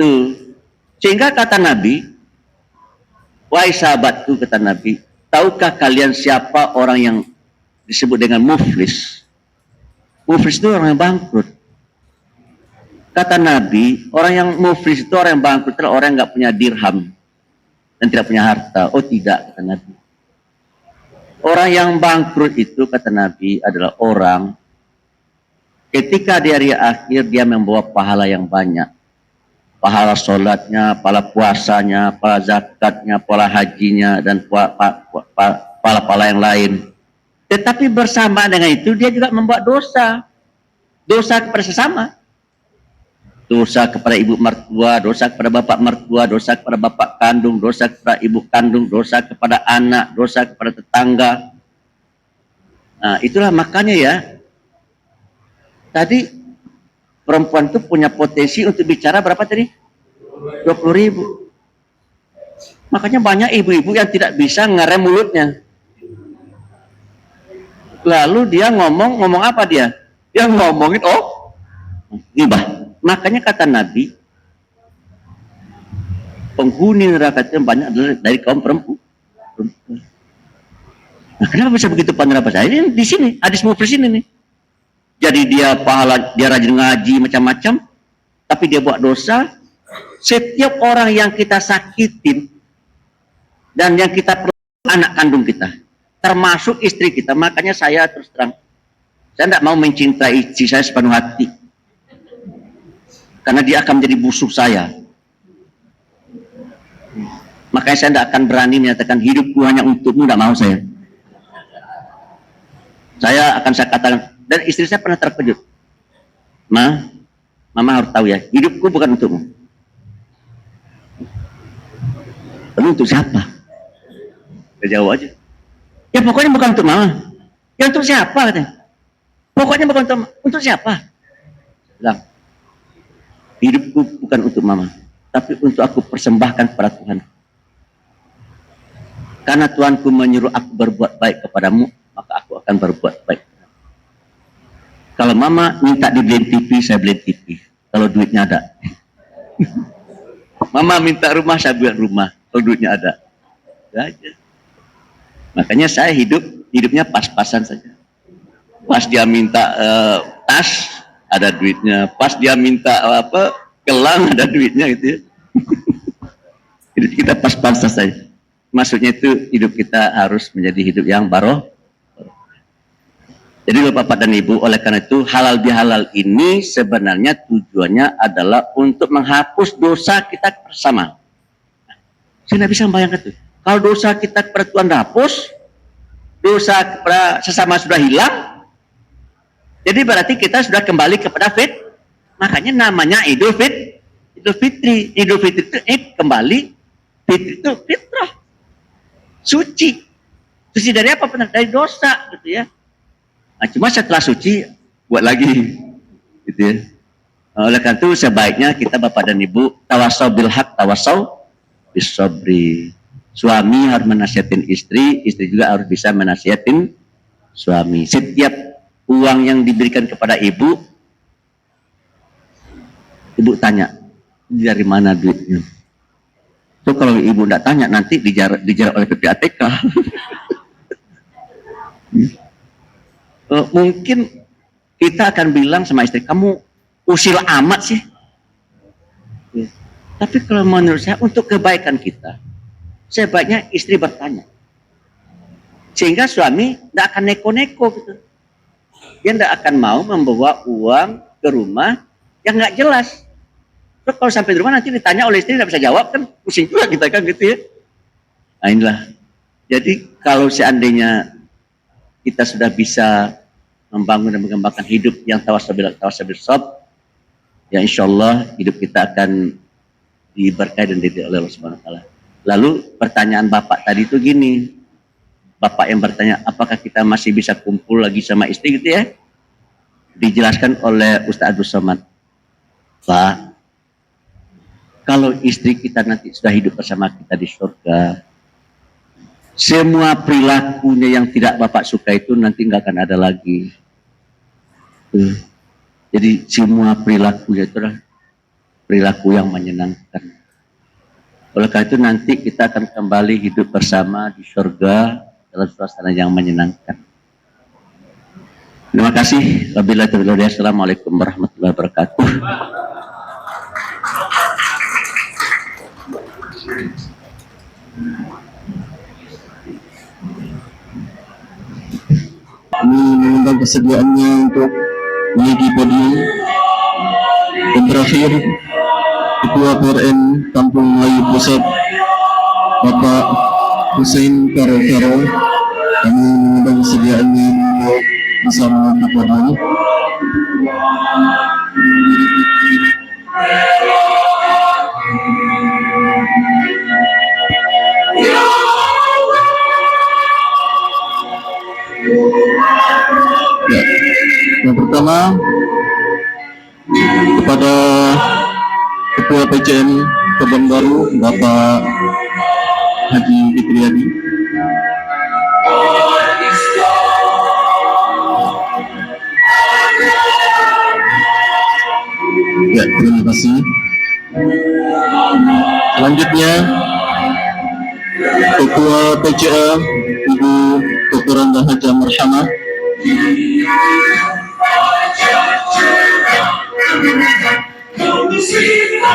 Tuh. Sehingga kata Nabi, wahai sahabatku, kata Nabi, tahukah kalian siapa orang yang disebut dengan muflis? Muflis itu orang yang bangkrut. Kata Nabi, orang yang muflis itu orang yang bangkrut adalah orang yang nggak punya dirham dan tidak punya harta. Oh tidak, kata Nabi. Orang yang bangkrut itu, kata Nabi, adalah orang ketika di hari akhir dia membawa pahala yang banyak. Pahala sholatnya, pahala puasanya, pahala zakatnya, pahala hajinya, dan pahala-pahala yang lain. Tetapi bersamaan dengan itu dia juga membuat dosa. Dosa kepada sesama. Dosa kepada ibu mertua, dosa kepada bapak mertua, dosa kepada bapak kandung, dosa kepada ibu kandung, dosa kepada anak, dosa kepada tetangga. Nah, itulah makanya ya. Tadi perempuan itu punya potensi untuk bicara berapa tadi? 20.000. Makanya banyak ibu-ibu yang tidak bisa ngerem mulutnya. Lalu dia ngomong apa dia? Dia ngomongin ghibah. Makanya kata Nabi, penghuni neraka itu yang banyak adalah dari kaum perempuan. Nah, kenapa bisa begitu Pak Neraka? Ini di sini, hadis muflis ini nih. Jadi dia pahala, dia rajin ngaji macam-macam, tapi dia buat dosa. Setiap orang yang kita sakitin dan yang kita perlu anak kandung kita, termasuk istri kita. Makanya saya terus terang, saya tidak mau mencintai istri saya sepenuh hati, karena dia akan menjadi musuh saya. Makanya saya tidak akan berani menyatakan hidupku hanya untukmu, tidak mau saya. Saya akan saya katakan, dan istri saya pernah terkejut. Mama harus tahu ya, hidupku bukan untukmu. Lalu untuk siapa? Dia jawab aja. Ya pokoknya bukan untuk mama. Ya untuk siapa katanya? Pokoknya bukan untuk siapa? Bilang, hidupku bukan untuk mama, tapi untuk aku persembahkan kepada Tuhan. Karena Tuhanku menyuruh aku berbuat baik kepadamu, maka aku akan berbuat baik. Kalau mama minta dibeliin TV, saya beliin TV. Kalau duitnya ada. Mama minta rumah, saya buat rumah. Kalau duitnya ada. Aja. Makanya saya hidupnya pas-pasan saja. Pas dia minta tas, ada duitnya. Pas dia minta gelang, ada duitnya gitu ya. Hidup kita pas-pasan saja. Maksudnya itu hidup kita harus menjadi hidup yang baroh. Jadi Bapak dan Ibu, oleh karena itu halal bihalal ini sebenarnya tujuannya adalah untuk menghapus dosa kita bersama. Saya tidak bisa membayangkan itu. Kalau dosa kita kepada Tuhan dihapus, dosa kepada sesama sudah hilang, jadi berarti kita sudah kembali kepada Makanya namanya Idul Fitri. Idul Fitri itu kembali, fitri itu fitrah, suci. Suci dari apa? Dari dosa, gitu ya. Nah, cuma setelah suci buat lagi, gitu ya. Oleh karena itu sebaiknya kita bapak dan ibu tawasau bil haq, tawasau bis sabri. Suami harus menasihatin istri, istri juga harus bisa menasihatin suami. Setiap uang yang diberikan kepada ibu tanya, dari mana duitnya? So kalau ibu tidak tanya, nanti dijarak oleh PPATK. Mungkin kita akan bilang sama istri, kamu usil amat sih. Tapi kalau menurut saya, untuk kebaikan kita, sebaiknya istri bertanya. Sehingga suami tidak akan neko-neko gitu. Dia tidak akan mau membawa uang ke rumah yang nggak jelas. Terus kalau sampai di rumah nanti ditanya oleh istri, tidak bisa jawab, kan pusing juga kita kan gitu ya. Nah inilah. Jadi kalau seandainya kita sudah bisa membangun dan mengembangkan hidup yang tawasabil sob, ya insya Allah hidup kita akan diberkahi dan dididik oleh Allah Subhanahu Wa Taala. Lalu pertanyaan Bapak tadi itu gini, Bapak yang bertanya, apakah kita masih bisa kumpul lagi sama istri gitu ya? Dijelaskan oleh Ustaz Abdul Somad, Pak, kalau istri kita nanti sudah hidup bersama kita di surga, semua perilakunya yang tidak Bapak suka itu nanti nggak akan ada lagi. Jadi semua perilakunya itu adalah perilaku yang menyenangkan. Oleh karena itu nanti kita akan kembali hidup bersama di surga dalam suasana yang menyenangkan. Terima kasih. Wabillahi taufiq wal hidayah. Assalamualaikum warahmatullahi wabarakatuh. Kami mengundang kesediaannya untuk menaiki podium. Dan terakhir, Ketua PRN Kampung Melayu Pusat, Bapak Hussein Karo. Kami mengundang kesediaannya untuk bisa menaiki podium. Ya, yang pertama kepada Ketua PCN Kebon Baru Bapak Haji Fitriadi. Ya, terima kasih. Selanjutnya Ketua PCA Ibu Dr. Anda Haja Marhamah.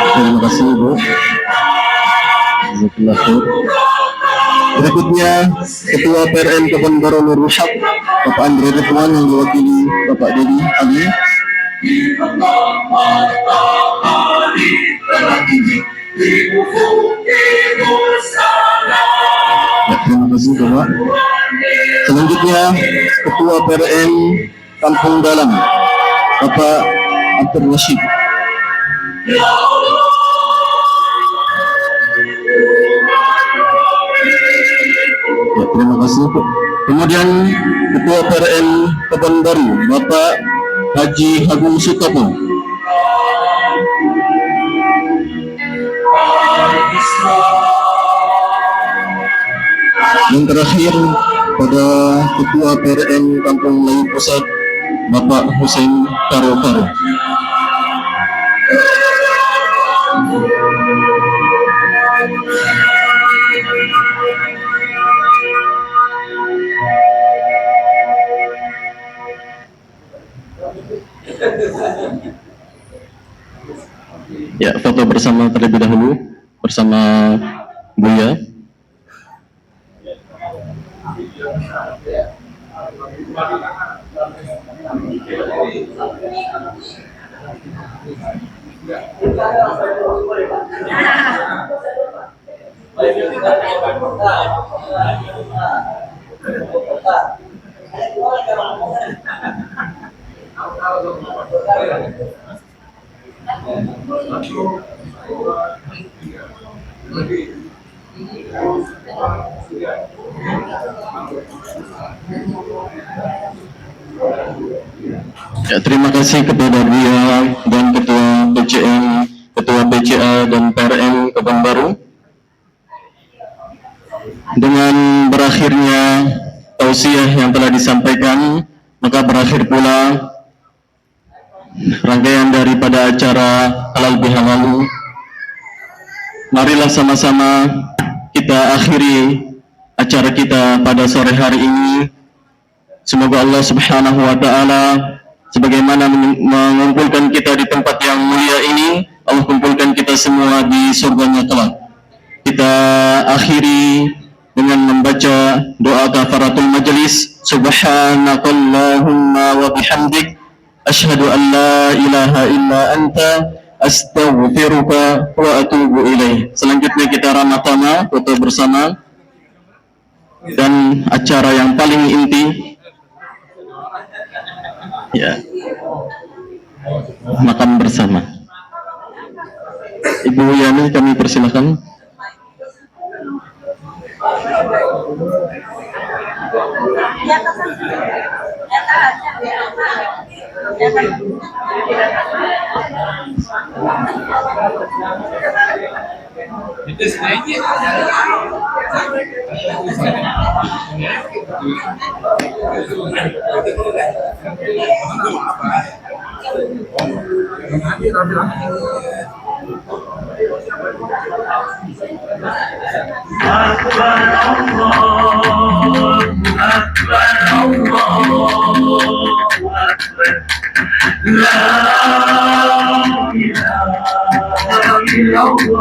Terima kasih Ibu. Berikutnya Ketua PRN Kebon Baru Nurul Haq Bapak Andre Ridwan yang diwakili Bapak Dedi Ali. Ya, terima kasih Bapak. Selanjutnya Ketua PRN Kampung Dalam Bapak Abdul Rashid. Ya, terima kasih. Kemudian Ketua PRN Kebon Baru Bapak Haji Agung Sutopo. Yang terakhir pada Ketua PRN Kampung Melayu Pusat Bapak Hussein Karo. Ya, foto bersama terlebih dahulu bersama Buya. Ya, terima kasih kepada Buya dan Ketua PCM, Ketua PCA dan PRM Kebanbaru. Dengan berakhirnya tausiah yang telah disampaikan, maka berakhir pula rangkaian daripada acara halal bihalal. Marilah sama-sama kita akhiri acara kita pada sore hari ini. Semoga Allah Subhanahu wa Ta'ala sebagaimana mengumpulkan kita di tempat yang mulia ini, Allah kumpulkan kita semua di surganya kelak. Kita akhiri dengan membaca doa kafaratul majlis. Subhanakallahumma wa bihamdik, asyhadu an la ilaha illa anta, astaghfiruka wa atubu ilaih. Selanjutnya kita ramatama, foto bersama, dan acara yang paling inti, ya, makan bersama. Ibu Yani kami persilakan. La ilaha illallah.